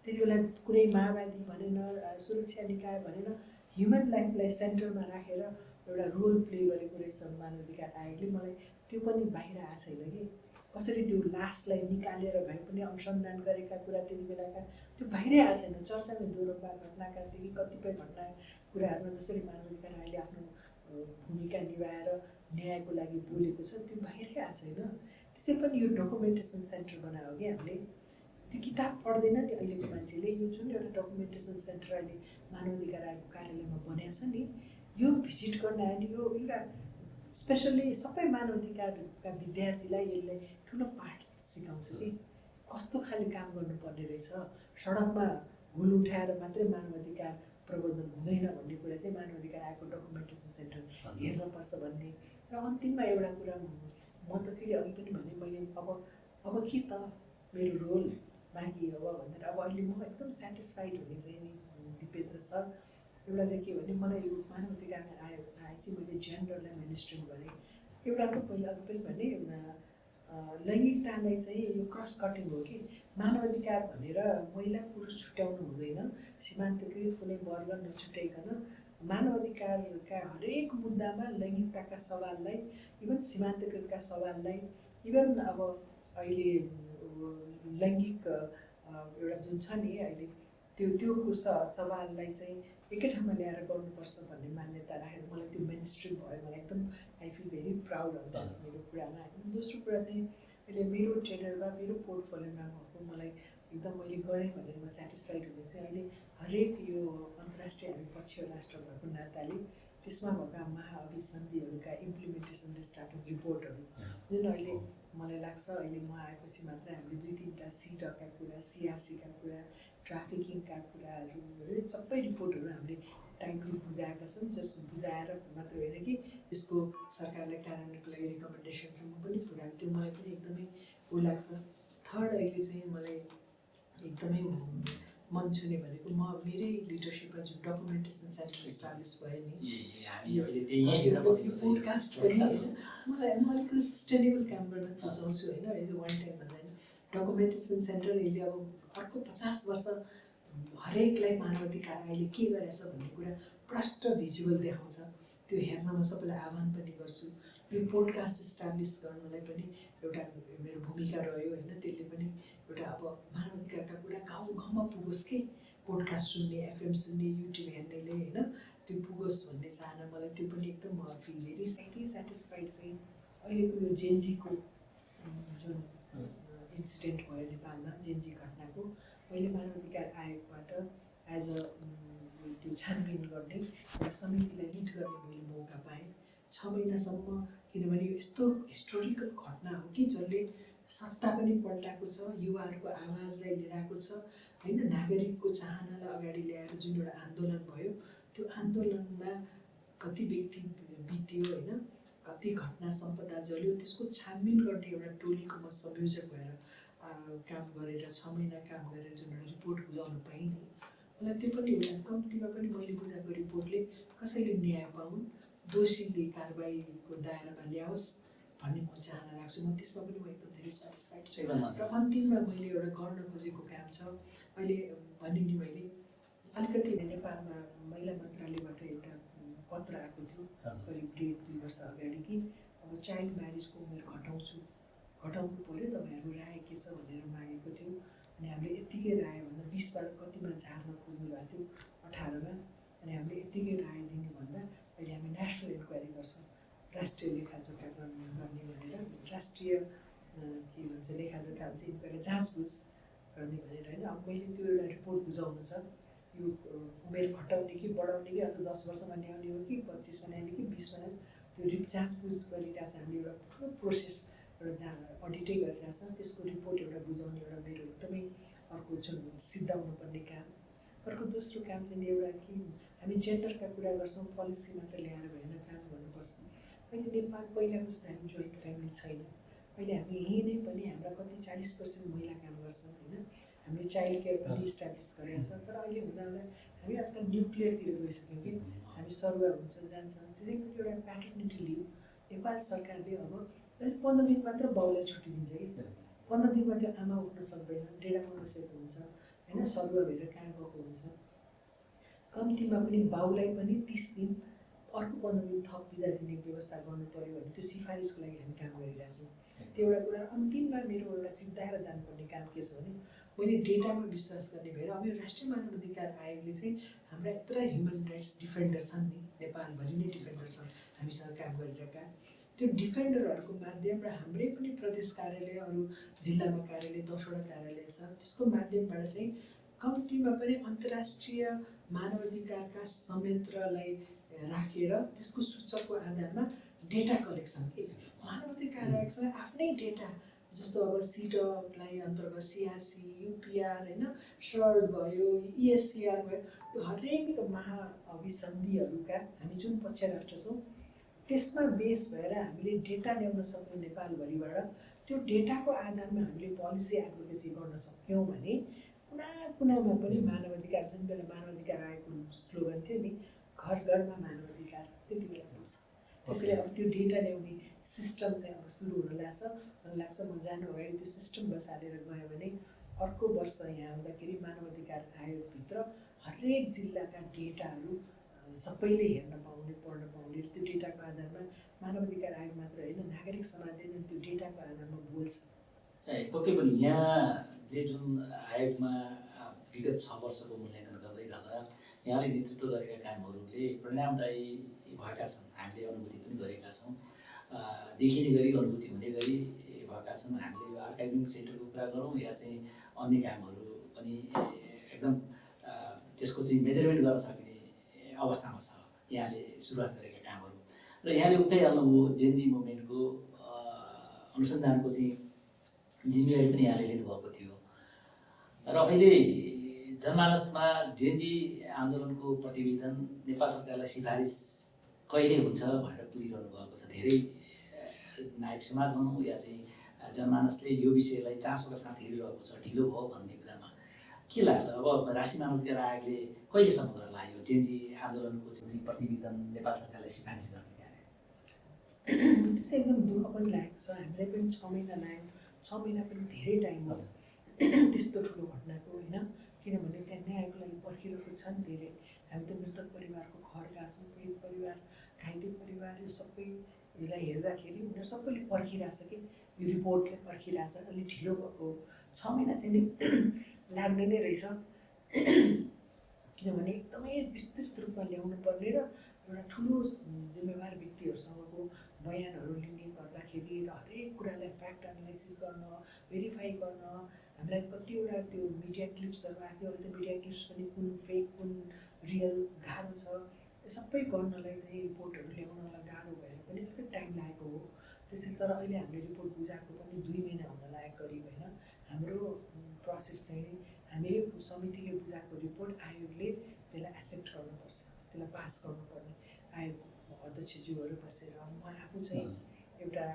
त्यति बेला कुनै माओवादी भनेन, सुरक्षा निकाय भनेन, ह्युमन लाइफलाई सेन्टरमा राखेर एउटा रोल प्ले गरेको रहेछ मानवाधिकार आयोगले। मलाई त्यो पनि बाहिर आएको छैन कि कसरी त्यो लासलाई निकालेर भए पनि अनुसन्धान गरेका कुरा त्यति बेलाका त्यो बाहिरै आएको छैन। चर्चामा दोहोरोपा घटनाकादेखि कतिपय घटना कुराहरूमा जसरी मानवाधिकार आयोगले आफ्नो भूमिका निभाएर न्यायको लागि बोलेको छ त्यो बाहिरै आएको छैन। त्यसै पनि यो डकुमेन्टेसन सेन्टर बनायो कि हामीले त्यो किताब पढ्दैन नि अहिलेको मान्छेले। यो जुन एउटा डकुमेन्टेसन सेन्टर अहिले मानवाधिकार आयोगको कार्यालयमा बनेको छ नि, यो भिजिट गर्न आयो नि यो एउटा स्पेसल्ली सबै मानवाधिकारका विद्यार्थीलाई यसले ठुलो पाठ सिकाउँछ कि कस्तो खाले काम गर्नुपर्ने रहेछ। सडकमा हुल उठाएर मात्रै मानवाधिकार प्रवर्धन हुँदैन भन्ने कुरा चाहिँ मानवाधिकार आयोगको डकुमेन्टेसन सेन्टर हेर्नुपर्छ भन्ने। र अन्तिममा एउटा कुरा म त फेरि अघि पनि भने मैले अब के त मेरो रोल बाँकी अब भनेर अब अहिले म एकदम सेटिस्फाइड हुने चाहिँ नि दिपेन्द्र सर। एउटा चाहिँ के भने मलाई यो मानवाधिकार आएपछि मैले जेन्डरलाई मेनस्ट्रिम गरेँ। एउटा त पहिला अघि पनि भने लैङ्गिकतालाई चाहिँ यो क्रस कटिङ हो कि मानवाधिकार भनेर महिला पुरुष छुट्याउनु हुँदैन, सीमान्तकृत कुनै वर्ग नछुट्याइकन मानव अधिकारका हरेक मुद्दामा लैङ्गिकताका सवाललाई, इभन सीमान्तकृतका सवाललाई, इभन अब अहिले लैङ्गिक एउटा जुन छ नि अहिले त्यो सवाललाई चाहिँ एकै ठाउँमा ल्याएर गर्नुपर्छ भन्ने मान्यता राखेर मलाई त्यो मेन स्ट्रिम भयो। मलाई एकदम I feel very proud of that मेरो कुरामा होइन। दोस्रो कुरा चाहिँ अहिले मेरो टेनरमा मेरो पोर्टफोलियोमा भएको मलाई एकदम मैले गरेँ भनेर म सेटिस्फाइड हुने चाहिँ अहिले हरेक यो अन्तर्राष्ट्रिय हामी पछिल्लो राष्ट्र भएको नाताले त्यसमा भएका महाअभिसन्धिहरूका इम्प्लिमेन्टेसन र स्ट्याटस रिपोर्टहरू जुन अहिले मलाई लाग्छ अहिले म आएपछि मात्र हामीले 2-3टा सिटका कुरा, सिआरसीका कुरा, ट्राफिकिङका कुराहरू सबै रिपोर्टहरू हामीले टाइमली बुझाएका छन्। जस बुझाएर मात्र होइन कि त्यसको सरकारलाई कार्यान्वयनको लागि रिकमेन्डेसनहरू पनि पुऱ्यायो। त्यो मलाई पनि एकदमै ऊ लाग्छ। थर्ड अहिले चाहिँ मलाई एकदमै मन छुने भनेको म मेरै लिडरसिपमा जुन डकुमेन्टेसन सेन्टर इस्टाब्लिस भयो नि पोडकास्ट पनि होइन मलाई म अलिकति सस्टेनेबल काम गर्न रुचाउँछु होइन। यो वान टाइम भन्दा होइन डकुमेन्टेसन सेन्टर यसले अब अर्को 50 वर्ष हरेकलाई मानवाधिकार अहिले के गरेछ भन्ने कुरा प्रष्ट भिजुअल देखाउँछ। त्यो हेर्न म सबैलाई आह्वान पनि गर्छु। यो पोडकास्ट इस्टाब्लिस गर्नलाई पनि एउटा मेरो भूमिका रह्यो होइन। त्यसले पनि एउटा अब मानवाधिकारका कुरा गाउँ गाउँमा पुगोस् कि पोडकास्ट सुन्ने, एफएम सुन्ने, युट्युब हेर्नेले होइन त्यो पुगोस् भन्ने चाहना मलाई त्यो पनि एकदम म फिल भेरी सेटिस्फाइड चाहिँ अहिलेको यो जेनजीको जुन इन्सिडेन्ट भयो नेपालमा जेनजी घटनाको मैले मानवाधिकार आयोगबाट एज अ त्यो छानबिन गर्ने एउटा समितिलाई लिड गर्ने मैले मौका पाएँ 6 महिनासम्म। किनभने यो यस्तो हिस्टोरिकल घटना हो कि जसले सत्ता पनि पल्टाएको छ, युवाहरूको आवाजलाई लिएर आएको छ होइन। नागरिकको चाहनालाई अगाडि ल्याएर जुन एउटा आन्दोलन भयो त्यो आन्दोलनमा कति व्यक्ति बित्यो होइन, कति घटना सम्पदा जल्यो, त्यसको छानबिन गर्ने एउटा टोलीको म संयोजक भएर काम गरेर 6 महिना काम गरेर जुन एउटा रिपोर्ट बुझाउनु पाइने मलाई त्यो पनि एउटा कम्तीमा पनि मैले बुझाएको रिपोर्टले कसैले न्याय पाउन्, दोषीले कारबाहीको दायरामा ल्याओस् भन्ने म चाहना राख्छु। म त्यसमा पनि म एकदम धेरै सेटिस्फाइड छु। र अन्तिममा मैले एउटा गर्न खोजेको काम छ अहिले भने नि मैले अलिकति नेपालमा महिला मन्त्रालयबाट एउटा पत्र आएको थियो करिब 1.5-2 वर्ष अगाडि कि अब चाइल्ड म्यारेजको उमेर घटाउनु पऱ्यो, तपाईँहरूको राय के छ भनेर मागेको थियो। अनि हामीले यत्तिकै राय भन्दा 20बाट कतिमा झार्न खोज्नु भएको थियो 18मा। अनि हामीले यत्तिकै राय दिने भन्दा अहिले हामी नेसनल इन्क्वायरी गर्छौँ, राष्ट्रिय लेखाजोखा गर्ने भनेर राष्ट्रिय के भन्छ लेखाजोखा हुन्छ इन्क्वायरी जाँचबुझ गर्ने भनेर होइन। अब मैले त्यो एउटा रिपोर्ट बुझाउनु छ यो उमेर घटाउने कि बढाउने कि अझ 10 वर्षमा ल्याउने हो कि 25मा ल्याउने कि 20मा ल्याउने त्यो जाँचबुझ गरिरहेछ। हामीले एउटा ठुलो प्रोसेस एउटा अडिटै गरिरहेछ। त्यसको रिपोर्ट एउटा बुझाउने एउटा मेरो एकदमै अर्को जुन सिद्धाउनु पर्ने काम। अर्को दोस्रो काम चाहिँ एउटा कि हामी जेन्डरका कुरा गर्छौँ पोलिसी मात्र ल्याएर भएन, काम गर्नुपर्छ। अहिले नेपाल पहिलाको जस्तो हामी जोइन्ट फ्यामिली छैन। अहिले हामी यहीँ नै पनि हाम्रा कति 40% महिला काम गर्छन् होइन। हामीले चाइल्ड केयर पनि इस्टाब्लिस गरेको छ। तर अहिले हुँदा हामी आजकल न्युक्लियरतिर गइसक्यौँ कि हामी सरुवा हुन्छ जान्छ। त्यसै पनि एउटा प्याटर्निटी लिभ नेपाल सरकारले अब 15 दिन मात्र बाउलाई छुट्टी दिन्छ कि 15 दिनमा त्यो आमा उठ्न सक्दैन, डेढामा बसेको हुन्छ होइन, सरुवा भएर कहाँ गएको हुन्छ। कम्तीमा पनि बाउलाई पनि 30 दिन अर्को 15 दिन थप बिदा दिने व्यवस्था गर्नु पऱ्यो भने त्यो सिफारिसको लागि हामी काम गरिरहेछौँ। त्यो एउटा कुरा। अन्तिममा मेरो एउटा सिद्धाएर जानुपर्ने काम के छ भने मैले डेटामा विश्वास गर्ने भएर अब यो राष्ट्रिय मानवाधिकार आयोगले चाहिँ हाम्रा यत्रो ह्युमन राइट्स डिफेन्डर छन् नि, नेपालभरि नै डिफेन्डर छन् हामीसँग काम गरिरहेका। त्यो डिफेन्डरहरूको माध्यम र हाम्रै पनि प्रदेश कार्यालय, अरू जिल्लामा कार्यालय, 10वटा कार्यालय छ, त्यसको माध्यमबाट चाहिँ कम्तीमा पनि अन्तर्राष्ट्रिय मानवाधिकारका संयन्त्रलाई राखेर त्यसको सूचकको आधारमा डेटा कलेक्सन के मानवाधिकार आयोगसँग आफ्नै डेटा जस्तो अब सिटलाई अन्तर्गत सिआरसी, युपिआर होइन, सर्ड भयो, इएससिआर भयो, यो हरेक महाअभिसन्धिहरूका हामी जुन पक्ष राष्ट्र छौँ त्यसमा बेस भएर हामीले डेटा ल्याउन सक्यौँ नेपालभरिबाट। त्यो डेटाको आधारमा हामीले पोलिसी एडभोकेसी गर्न सक्यौँ भने कुना कुनामा पनि मानवाधिकार, जुन बेला मानवाधिकार आयोगको स्लोगन थियो नि घर घरमा मानवाधिकार, त्यति बेला पुग्छ। त्यसैले अब त्यो डेटा ल्याउने सिस्टम चाहिँ अब सुरु हुन लाग्छ। मलाई लाग्छ म जानु अगाडि त्यो सिस्टम बसालेर गयो भने अर्को वर्ष यहाँ आउँदाखेरि मानवाधिकार आयोगभित्र हरेक जिल्लाका डेटाहरू सबैले हेर्न पाउने पढ्न पाउने त्यो डेटाको आधारमा मानव अधिकार आयोग मात्र होइन नागरिक समाजले नै त्यो डेटाको आधारमा बोल्छ। पक्कै पनि यहाँले जुन आयोगमा विगत 6 वर्षको मूल्याङ्कन गर्दै गर्दा यहाँले नेतृत्व गरेका कामहरूले परिणामदायी भएका छन्, हामीले अनुभूति पनि गरेका छौँ। देखिने गरी अनुभूति हुने गरी भएका छन्। हामीले यो आर्काइभिङ सेन्टरको कुरा गरौँ या चाहिँ अन्य कामहरू पनि एकदम त्यसको चाहिँ मेजरमेन्ट गर्न सक्ने अवस्थामा छ यहाँले सुरुवात गरेका कामहरू। र यहाँले उठाइहाल्नुभयो जेनजी मुभमेन्टको अनुसन्धानको चाहिँ जिम्मेवारी पनि यहाँले लिनुभएको थियो र अहिले जनमानसमा जेनजी आन्दोलनको प्रतिवेदन नेपाल सरकारलाई सिफारिस कहिले हुन्छ भनेर पुगिरहनु भएको छ। धेरै नागरिक समाज भनौँ या चाहिँ जनमानसले यो विषयलाई चासोका साथ हेरिरहेको छ, ढिलो भयो भन्ने कुरामा के लाग्छ? अब राष्ट्रिय मानव अधिकार आयोगले कहिलेसम्म गर्न लाग्यो जेनजी आन्दोलनको चाहिँ प्रतिवेदन नेपाल सरकारलाई सिफारिस गर्ने कार्य? त्यो चाहिँ एकदम दुःख पनि लागेको छ। हामीलाई पनि 6 महिना लाग्यो। 6 महिना पनि धेरै टाइम हो त्यस्तो ठुलो घटनाको होइन, किनभने त्यहाँ न्यायको लागि पर्खिरहेको छन् धेरै। हामी त मृतक परिवारको घर गएका छौँ, पीडित परिवार, घाइते परिवार, यो सबैलाई हेर्दाखेरि उनीहरू सबैले पर्खिरहेछ कि यो रिपोर्टलाई पर्खिरहेछ। अलि ढिलो भएको 6 महिना चाहिँ नि लाग्ने नै रहेछ, किनभने एकदमै विस्तृत रूपमा ल्याउनु पर्ने र एउटा ठुलो जिम्मेवार व्यक्तिहरूसँगको बयानहरू लिने गर्दाखेरि र हरेक कुरालाई फ्याक्ट एनालाइसिस गर्न, भेरिफाई गर्न हामीलाई कतिवटा त्यो मिडिया क्लिप्सहरू आएको थियो। अहिले त मिडिया क्लिप्स पनि कुन फेक कुन रियल गाह्रो छ। यो सबै गर्नलाई चाहिँ रिपोर्टहरू ल्याउनलाई गाह्रो भएर पनि अलिकति टाइम लागेको हो। त्यसैले तर अहिले हामीले रिपोर्ट बुझाएको पनि 2 महिना हुन लागेको करिब होइन। हाम्रो प्रोसेस चाहिँ हामीले समितिले बुझाएको रिपोर्ट आयोगले त्यसलाई एक्सेप्ट गर्नुपर्छ, त्यसलाई पास गर्नुपर्ने। आयोग अध्यक्षज्यूहरू बसेर म आफू चाहिँ एउटा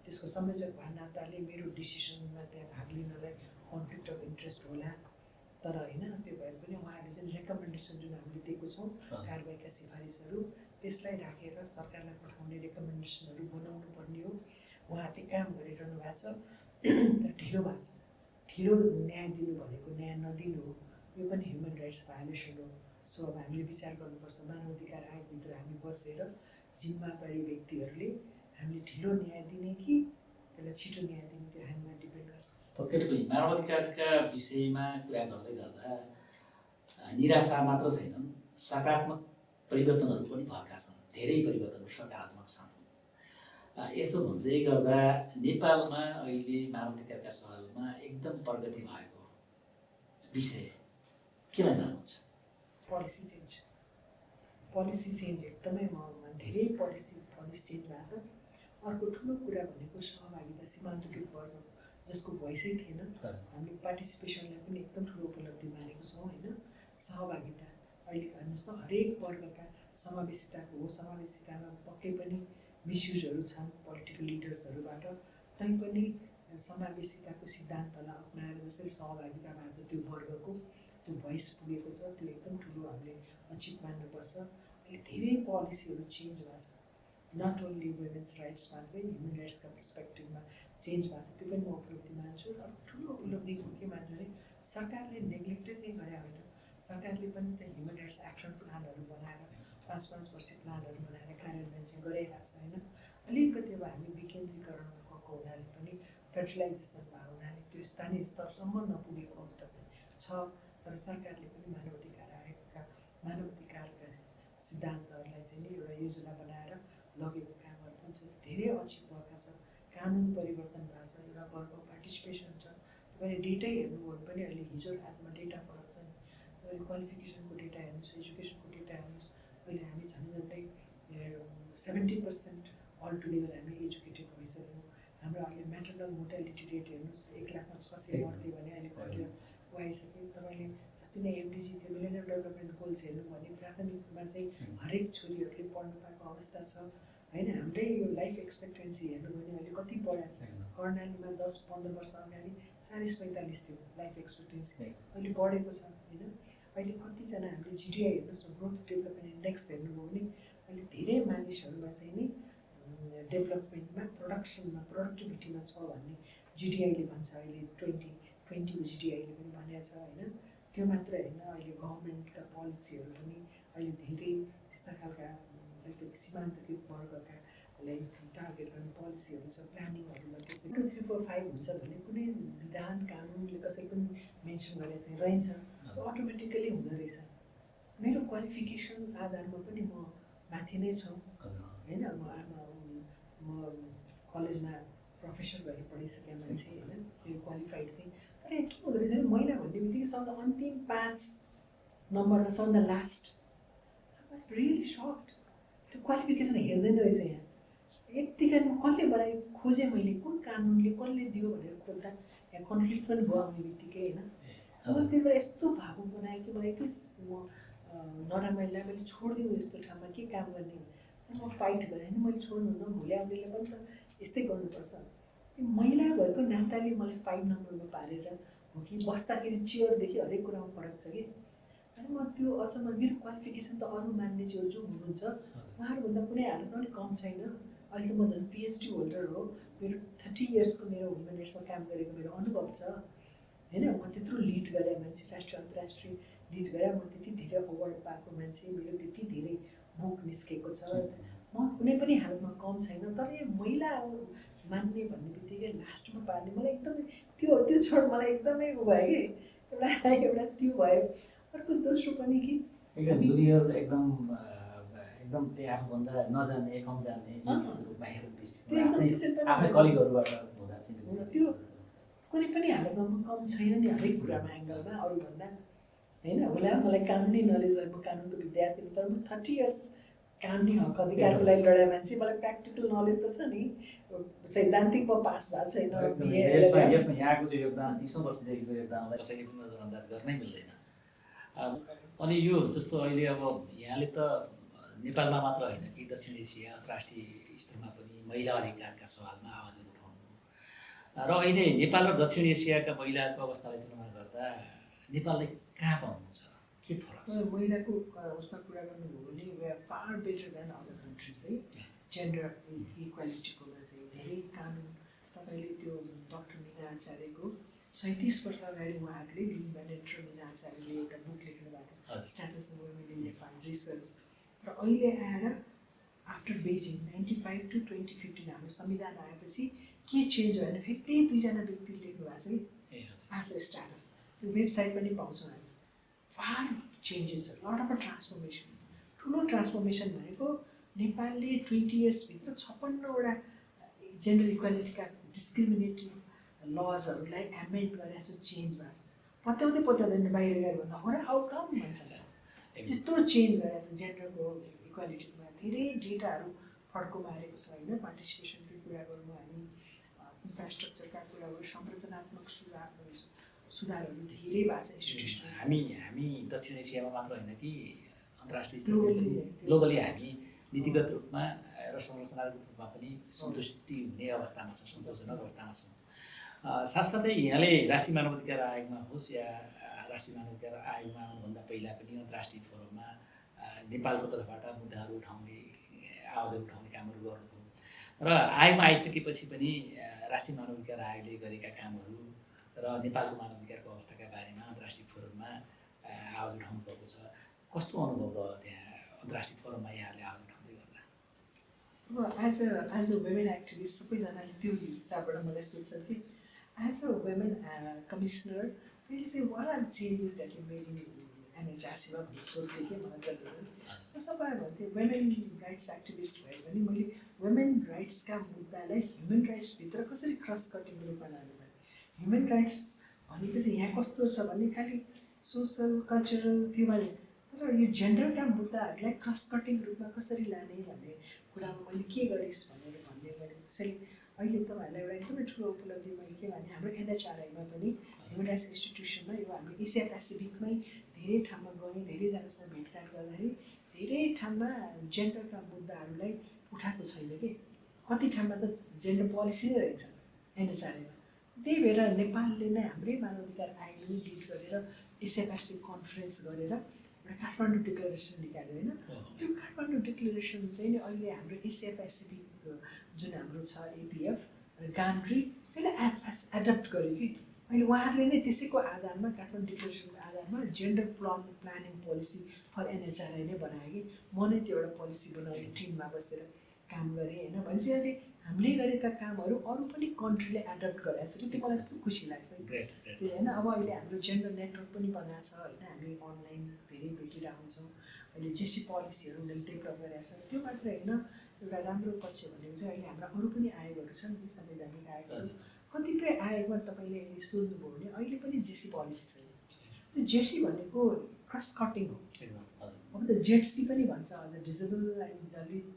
त्यसको संयोजक भए नाताले मेरो डिसिसनमा त्यहाँ भाग लिनलाई कन्फ्लिक्ट अफ इन्ट्रेस्ट होला, तर होइन त्यो भए पनि उहाँहरूले चाहिँ रेकमेन्डेसन जुन हामीले दिएको छौँ कारबाहीका सिफारिसहरू त्यसलाई राखेर सरकारलाई पठाउने रेकमेन्डेसनहरू बनाउनु पर्ने हो। उहाँहरूले काम गरिरहनु भएको छ, तर ढिलो भएको छ। ढिलो न्याय दिनु भनेको न्याय नदिनु हो, यो पनि ह्युमन राइट्स भायोलेसन हो। सो अब हामीले विचार गर्नुपर्छ। मानव अधिकार आयोगभित्र हामी बसेर जिम्मेवारी व्यक्तिहरूले हामीले ढिलो न्याय दिने कि त्यसलाई छिटो न्याय दिने, त्यो हामीमा डिपेन्ड गर्छ। पक्कै पनि मानव अधिकारका विषयमा कुरा गर्दै गर्दा निराशा मात्र छैनन्, सकारात्मक परिवर्तनहरू पनि भएका छन्। धेरै परिवर्तनहरू सकारात्मक छन्। यसो भन्दै गर्दा नेपालमा अहिले मानव अधिकारका सवालमा एकदम प्रगति भएको विषय केलाई मान्नुहुन्छ? पोलिसी चेन्ज एकदमै धेरै पोलिसी चेन्ज भएको छ। अर्को ठुलो कुरा भनेको सहभागिता, सीमान्तकृत वर्ग जसको भोइसै थिएन। हामीले पार्टिसिपेसनलाई पनि एकदम ठुलो उपलब्धि मानेको छौँ होइन। सहभागिता अहिले हेर्नुहोस् त हरेक वर्गका समावेशिताको हो। समावेशितामा पक्कै पनि मिसयुजहरू छन् पोलिटिकल लिडर्सहरूबाट, तैपनि समावेशिताको सिद्धान्तलाई अपनाएर जसरी सहभागिता भएको छ त्यो वर्गको त्यो भोइस पुगेको छ, त्यो एकदम ठुलो हामीले अचिभ मान्नुपर्छ। अहिले धेरै पोलिसीहरू चेन्ज भएको छ, नट ओन्ली वुमेन्स राइट्स मात्रै, ह्युमन राइट्सका पर्सपेक्टिभमा चेन्ज भएको छ। त्यो पनि म उपलब्धि मान्छु। र ठुलो उपलब्धि के मान्छु भने सरकारले नेग्लेक्टै चाहिँ गरे होइन। सरकारले पनि त्यहाँ ह्युमन राइट्स एक्सन प्लानहरू बनाएर 5-5 वर्षीय प्लानहरू बनाएर कार्यान्वयन चाहिँ गरिरहेको छ होइन। अलिकति अब हामी विकेन्द्रीकरण भएको हुनाले पनि फेडरलाइजेसन भएको हुनाले त्यो स्थानीय स्तरसम्म नपुगेको अवस्था चाहिँ छ। तर सरकारले पनि मानव अधिकारका सिद्धान्तहरूलाई चाहिँ नि एउटा योजना बनाएर लगेको कामहरू पनि छ। धेरै अचिभ भएका छ। कानुन परिवर्तन भएको छ, एउटा वर्गको पार्टिसिपेसन छ। तपाईँले डेटै हेर्नुभयो भने पनि अहिले हिजो आजमा डेटा फरक छ नि। तपाईँले क्वालिफिकेसनको डेटा हेर्नुहोस्, एजुकेसनको डेटा हेर्नुहोस्। अहिले हामी झन्डै 70% अल टुगेदर हामी एजुकेटेड भइसक्यौँ। हाम्रो अहिले म्याटर्नल मोर्टालिटी रेट हेर्नुहोस्, 1 लाखमा 600 मर्थ्यो भने अहिले घटेर आइसक्यो। तपाईँले अस्ति नै एमडिजी थियो, मिलेनियम डेभलपमेन्ट गोल्स हेर्नु भने प्राथमिकमा चाहिँ हरेक छोरीहरूले पढ्नु पाएको अवस्था छ होइन। हाम्रै यो लाइफ एक्सपेक्टेन्सी हेर्नु भने अहिले कति बढाएको छ। कर्णालीमा 10-15 वर्ष अगाडि 40-45 थियो लाइफ एक्सपेक्टेन्सी, अहिले बढेको छ होइन। अहिले कतिजना हामीले जिडिआई हेर्नुहोस् न, ग्रोथ डेभलपमेन्ट इन्डेक्स हेर्नुभयो भने अहिले धेरै मानिसहरूमा चाहिँ नि डेभलपमेन्टमा प्रोडक्टिभिटीमा छ भन्ने जिडिआईले भन्छ। अहिले 2020को जिडिआईले पनि भनेको छ होइन। त्यो मात्र होइन, अहिले गभर्मेन्टका पोलिसीहरू पनि अहिले धेरै त्यस्ता खालका अलिकति सीमान्तकृत वर्गकालाई टार्गेट गर्ने पोलिसीहरू छ, प्लानिङहरूमा त्यस्तै 2, 3, 4, 5 हुन्छ भने कुनै विधान कानुनले कसै पनि मेन्सन गरेर चाहिँ रहन्छ, अटोमेटिकली हुँदो रहेछ। मेरो क्वालिफिकेसन आधारमा पनि म माथि नै छु होइन। म कलेजमा प्रोफेसर भएर पढिसकेँ मान्छे होइन, मेरो क्वालिफाइड थिएँ। तर यहाँ के हुँदो रहेछ भने महिला भन्ने बित्तिकै सबभन्दा अन्तिम 5 नम्बरमा, सबभन्दा last. I was really sucked. त्यो क्वालिफिकेसन हेर्दैन रहेछ यहाँ। यत्तिकै कसले बनायो खोजेँ मैले, कुन कानुनले कसले दियो भनेर खोज्दा यहाँ कन्फ्लिक्ट पनि भयो आउने बित्तिकै होइन। मलाई त्यति बेला यस्तो भावुक बनायो कि मलाई यति नराम्रोलाई मैले छोडिदिउँ यस्तो ठाउँमा के काम गर्ने। तर म फाइट गरेँ होइन, मैले छोड्नुहुन्न, भोलि आउनेले पनि त यस्तै गर्नुपर्छ। महिला भएको नाताले मलाई 5 नम्बरमा पारेर हो कि बस्दाखेरि चेयरदेखि हरेक कुरामा फरक छ कि। अनि म त्यो अचम्म, मेरो क्वालिफिकेसन त अरू मान्यज्यूहरू जो हुनुहुन्छ उहाँहरूभन्दा कुनै हालतमा पनि कम छैन। अहिले त म झन् PhD होल्डर हो, मेरो 30 इयर्सको मेरो ह्युमन राइट्समा काम गरेको मेरो अनुभव छ होइन। म त्यत्रो लिड गरेँ मान्छे, राष्ट्रिय अन्तर्राष्ट्रिय लिड गरेँ, म त्यति धेरै अवार्ड पाएको मान्छे, मेरो त्यति धेरै बुक निस्केको छ। म कुनै पनि हालतमा कम छैन। तर यो महिला मान्ने भन्ने बित्तिकै लास्टमा पार्ने मलाई एकदमै त्यो छोड मलाई एकदमै उ भयो कि एउटा त्यो भयो। अर्को दोस्रो पनि कि एकदम त्यही आफूभन्दा नजान्ने कम जान्ने बाहिर आफ्नै कलिगहरूबाट हुँदा चाहिँ त्यो कुनै पनि हालतमा म कम छैन नि हरेक कुरामा, एङ्गलमा अरूभन्दा होइन। होला मलाई कानुनी नलेज, म कानुनको विद्यार्थी, तर म 30 इयर्स कानुनी हक अधिकारको लागि लडाइ मान्छे। मलाई प्र्याक्टिकल नलेज त छ नि, सैद्धान्तिक म पास भएको छैन। यसमा यहाँको चाहिँ योगदान 30औं वर्षदेखिको योगदानलाई कसैले पनि नजरअन्दाज गर्नै मिल्दैन। अनि यो जस्तो अहिले अब यहाँले त नेपालमा मात्र होइन कि दक्षिण एसिया अन्तर्राष्ट्रिय स्तरमा पनि महिला अधिकारका सवालमा आवाजहरू उठाउनु र अहिले नेपाल र दक्षिण एसियाका महिलाको अवस्थालाई तुलना गर्दा नेपालले कहाँ पाउनुहुन्छ, के फरक छ? महिलाको उसमा कुरा गर्नुभयो भने we are far better than other countries है। जेन्डर इक्वालिटीकोमा चाहिँ धेरै कानुन, तपाईँले त्यो डक्टर मीना आचार्यको 37 वर्ष अगाडि उहाँहरूले लिम्बा नेत्र मीना आचार्यले एउटा बुक लेख्नु भएको थियो, status of women in Nepal research. र अहिले आएर आफ्टर बेजिङ 95 to 2015 हाम्रो संविधान आएपछि के चेन्ज भयो भने फेरि त्यही 2जना व्यक्तिले लेख्नु भएको छ कि आज स्ट्याटस, त्यो वेबसाइट पनि पाउँछौँ हामी। फार चेन्जेस छ, लट अफ ट्रान्सफर्मेसन। ठुलो ट्रान्सफर्मेसन भनेको नेपालले 20 इयर्सभित्र 56वटा जेन्डर इक्वालिटीका डिस्क्रिमिनेटिभ लजहरूलाई एमेन्ड गरेर चाहिँ चेन्ज भएको छ। पत्याउँदै बाहिर गएर भन्दा हो र हाउ कम भन्छ। त्यस्तो चेन्ज गरेर जेन्डरको इक्वालिटीमा धेरै डेटाहरू फड्को मारेको छ होइन। पार्टिसिपेसनको कुरा गरौँ हामी, इन्फ्रास्ट्रक्चरका कुरा गरौँ, संरचनात्मक सुधारहरू धेरै भएको छ इन्स्टिट्युसनल। हामी दक्षिण एसियामा मात्र होइन कि अन्तर्राष्ट्रिय स्तरमा पनि ग्लोबली हामी नीतिगत रूपमा र संरचनागत रूपमा पनि सन्तुष्टि हुने अवस्थामा छौँ, सन्तोषजनक अवस्थामा छौँ। साथसाथै यहाँले राष्ट्रिय मानवाधिकार आयोगमा होस् या राष्ट्रिय मानवाधिकार आयोगमा आउनुभन्दा पहिला पनि अन्तर्राष्ट्रिय फोरममा नेपालको तर्फबाट मुद्दाहरू उठाउने, आवाजहरू उठाउने कामहरू गर्नुभयो र आयोगमा आइसकेपछि पनि राष्ट्रिय मानवाधिकार आयोगले गरेका कामहरू र नेपालको मानवाधिकारको अवस्थाका बारेमा अन्तर्राष्ट्रिय फोरममा आवाज उठाउनु भएको छ। कस्तो अनुभव रह्यो त्यहाँ अन्तर्राष्ट्रिय फोरममा यहाँले आवाज उठाउँदै गर्दा? अब एज अ वुमेन एक्टिभिस्ट सबैजनाले त्यो हिसाबबाट मलाई सोध्छन् कि एज अ वुमेन कमिसनर मैले चाहिँ what are changes that you made in NHRCमा भनेर सोध्थेँ कि मलाई जहिले। म सबैलाई भन्थेँ वुमेन राइट्स एक्टिभिस्ट भयो भने मैले वुमेन राइट्सका मुद्दालाई ह्युमन राइट्सभित्र कसरी क्रस कटिङको रूपमा लानु पर्ने। ह्युमन राइट्स भनेपछि यहाँ कस्तो छ भने खालि सोसल कल्चरल त्यो भने, तर यो जेन्डरका मुद्दाहरूलाई क्रस कटिङ रूपमा कसरी लाने भन्ने कुरामा मैले के गरिस् भनेर भन्ने मैले त्यसैले अहिले तपाईँहरूलाई एउटा एकदमै ठुलो उपलब्धि मैले के भने हाम्रो NHRIमा पनि ह्युमन राइट्स इन्स्टिट्युसनमा यो हामी एसिया पेसिफिकमै धेरै ठाउँमा गयौँ, धेरैजनासँग भेटघाट गर्दाखेरि धेरै ठाउँमा जेन्डरका मुद्दाहरूलाई उठाएको छैन कि। कति ठाउँमा त जेन्डर पोलिसी नै रहेछ NHRIमा। त्यही भएर नेपालले नै हाम्रै मानवाधिकार आयोगले लिड गरेर एसिया पेसिफिक कन्फरेन्स गरेर एउटा काठमाडौँ डिक्लेरेसन निकाल्यो होइन। त्यो काठमाडौँ डिक्लेरेसन चाहिँ नि अहिले हाम्रो एसिया पेसिफिक जुन हाम्रो छ APF गान्ट्री त्यसले एडप्ट गर्यो कि। अहिले उहाँहरूले नै त्यसैको आधारमा काठमाडौँ डिक्लेरेसनको आधारमा जेन्डर प्लानिङ पोलिसी फर एनएचआरआई नै बनायो कि म नै त्यो एउटा पोलिसी बनाउने टिममा बसेर काम गरेँ होइन भनेपछि अहिले हामीले गरेका कामहरू अरू पनि कन्ट्रीले एडप्ट गरेको छ कि त्यो मलाई कस्तो खुसी लाग्छ त्यो होइन। अब अहिले हाम्रो जेन्डर नेटवर्क पनि बनाएको छ होइन, हामी अनलाइन धेरै भेटिरहेको हुन्छौँ। अहिले जेसी पोलिसीहरू उनीहरूले डेभलप गरेको छ। त्यो मात्र होइन, एउटा राम्रो पक्ष भनेको चाहिँ अहिले हाम्रा अरू पनि आयोगहरू छन् नि, संवैधानिक आयोगहरू। कतिपय आयोगमा तपाईँले यदि सोध्नुभयो भने अहिले पनि जेसी पोलिसी छैन। त्यो जेसी भनेको क्रस कटिङ हो। अब त जेडसी पनि भन्छ, अझ disable and Dalit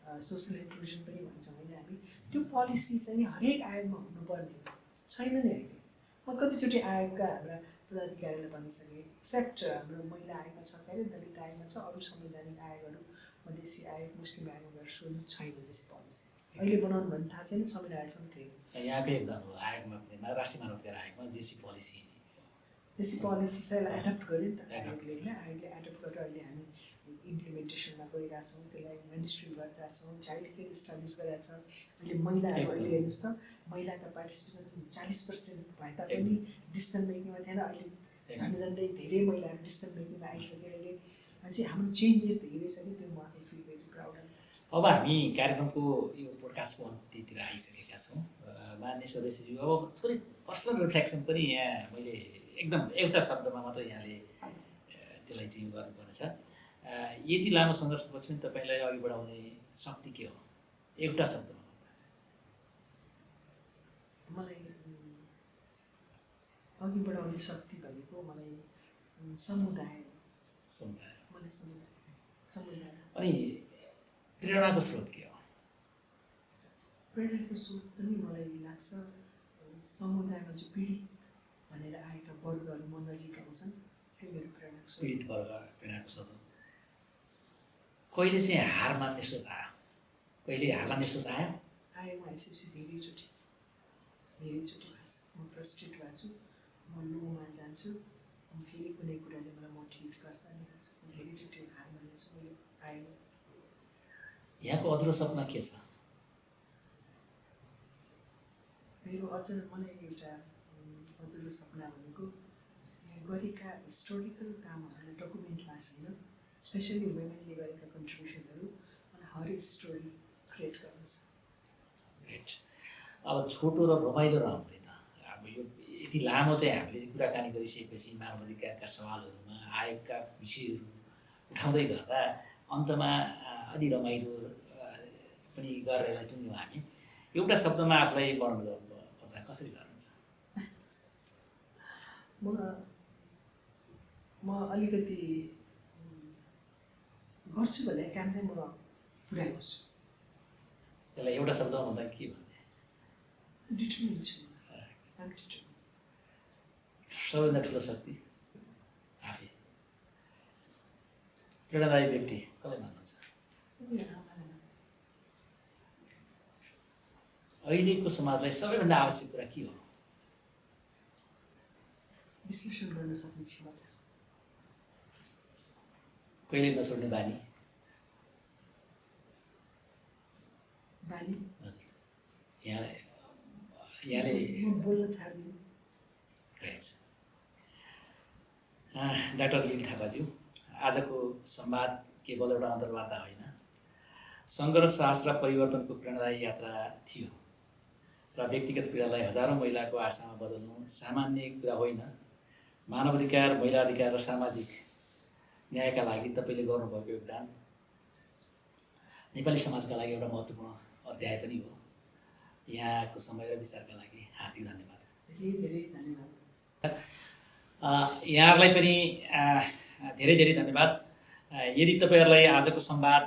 social inclusion पनि भन्छौँ होइन हामी। त्यो पोलिसी चाहिँ हरेक आयोगमा हुनुपर्ने छैन नि अहिले। म कतिचोटि आयोगका हाम्रा पदाधिकारीले भनिसके, एक्सेप्ट हाम्रो महिला आयोगमा छ, के अरे दलित आयोगमा छ, अरू संवैधानिक आयोगहरू मधेसी आयोग, मुस्लिम आयोगहरू सोध्नु छैन जेसी पोलिसी। अहिले बनाउनु भने थाहा छैन, संविधान आयोगसम्म थिएन। यहाँकै एकदम आयोगमा पनि राष्ट्रिय मानवाधिकार आयोगमा जेसी पोलिसी पोलिसी चाहिँ एडप्ट गर्यो नि त आयोगले होइन। आयोगले एडप्ट गरेर अहिले हामी इम्प्लिमेन्टेसनमा गइरहेको छौँ, त्यसलाई मेनिस्ट्री गरिरहेको छौँ, चाइल्ड केयर इस्टाब्लिस गरेको छ। अहिले महिलाहरू अहिले हेर्नुहोस् त, महिलाको पार्टिसिपेसन 40% भए तापनि डिसिसन मेकिङमा थिएन, अहिले झन्डै धेरै महिलाहरू डिसिसन मेकिङमा आइसक्यो। अहिले चाहिँ हाम्रो चेन्जेस धेरै छ कि, त्यो म आई फिल भेरी प्राउड। अब हामी कार्यक्रमको यो पोडकास्टको अन्त्यतिर आइसकेका छौँ। मान्य सदस्यज्यू, अब थोरै पर्सनल रिफ्लेक्सन पनि यहाँ मैले एकदम एउटा शब्दमा मात्र यहाँले त्यसलाई चाहिँ गर्नुपर्नेछ। यति लामो सङ्घर्षपछि पनि तपाईँलाई अघि बढाउने शक्ति के हो? एउटा शब्दमा मलाई अघि बढाउने शक्ति भनेको मलाई समुदाय। मलाई समुदाय अनि प्रेरणाको स्रोत के हो? प्रेरणाको स्रोत पनि मलाई लाग्छ समुदायमा चाहिँ पीडित भनेर आएका वर्गहरू म नजिक आउँछन्, त्यो मेरो प्रेरणाको स्रोत। पीडित वर्ग प्रेरणाको स्रोत। कहिले चाहिँ हार मान्ने सोच आयो? कहिले हार मान्ने सोच आयो? आयोमा आइसकेपछि धेरैचोटि म फ्रस्ट्रेट भएको छु, म लोमा जान्छु, फेरि कुनै कुराले मलाई मोटिभेट गर्छ नि, धेरैचोटि हार मान्ने छु मैले आयो। यहाँको अधुरो सपना के छ? मेरो अझ मलाई एउटा अधुरो सपना भनेको यहाँ गरेका हिस्टोरिकल कामहरूलाई डकुमेन्ट भएको छैन, स्पेसली वुमेनले गरेका कन्ट्रिब्युसनहरू, मलाई हरेक स्टोरी क्रिएट गर्नु छ। ग्रेट। अब छोटो र रमाइलो नहुने त, अब यो यति लामो चाहिँ हामीले चाहिँ कुराकानी गरिसकेपछि मानवाधिकारका सवालहरूमा आयोगका विषयहरू उठाउँदै गर्दा अन्तमा अलि रमाइलो पनि गरेर टुङ्ग्यौँ हामी। एउटा शब्दमा आफूलाई वर्णन गर्नुपर्दा कसरी गर्नुहुन्छ? म अलिकति गर्छु भने काम चाहिँ म पुरा गर्छु। त्यसलाई एउटा शब्दमा भन्दा के भन्ने? डिटर्मिन छु। सबैभन्दा ठुलो शक्ति आफै। प्रेरणादायी व्यक्ति कसलाई मान्नुहुन्छ? अहिलेको समाजलाई सबैभन्दा आवश्यक कुरा के हो? विश्लेषण गर्न सक्ने क्षमता। कहिले नछोड्ने बानी। यहाँले बोल्न छाड्दिनु। ग्रेट। डाक्टर लील थापाज्यू, आजको संवाद केवल एउटा अन्तर्वार्ता होइन, सङ्घर्ष, साहस र परिवर्तनको प्रेरणादायी यात्रा थियो र व्यक्तिगत पीडालाई हजारौँ महिलाको आशामा बदल्नु सामान्य कुरा होइन। मानवाधिकार, महिला अधिकार र सामाजिक न्यायका लागि तपाईँले गर्नुभएको योगदान नेपाली समाजका लागि एउटा महत्त्वपूर्ण अध्याय पनि हो। यहाँको समय र विचारका लागि हार्दिक धन्यवाद। धेरै धन्यवाद। यहाँहरूलाई पनि धेरै धेरै धन्यवाद। यदि तपाईँहरूलाई आजको संवाद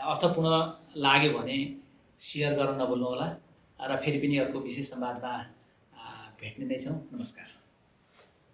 अर्थपूर्ण लाग्यो भने सेयर गर्न नभुल्नुहोला र फेरि पनि अर्को विशेष संवादमा भेट्ने नै छौँ। नमस्कार।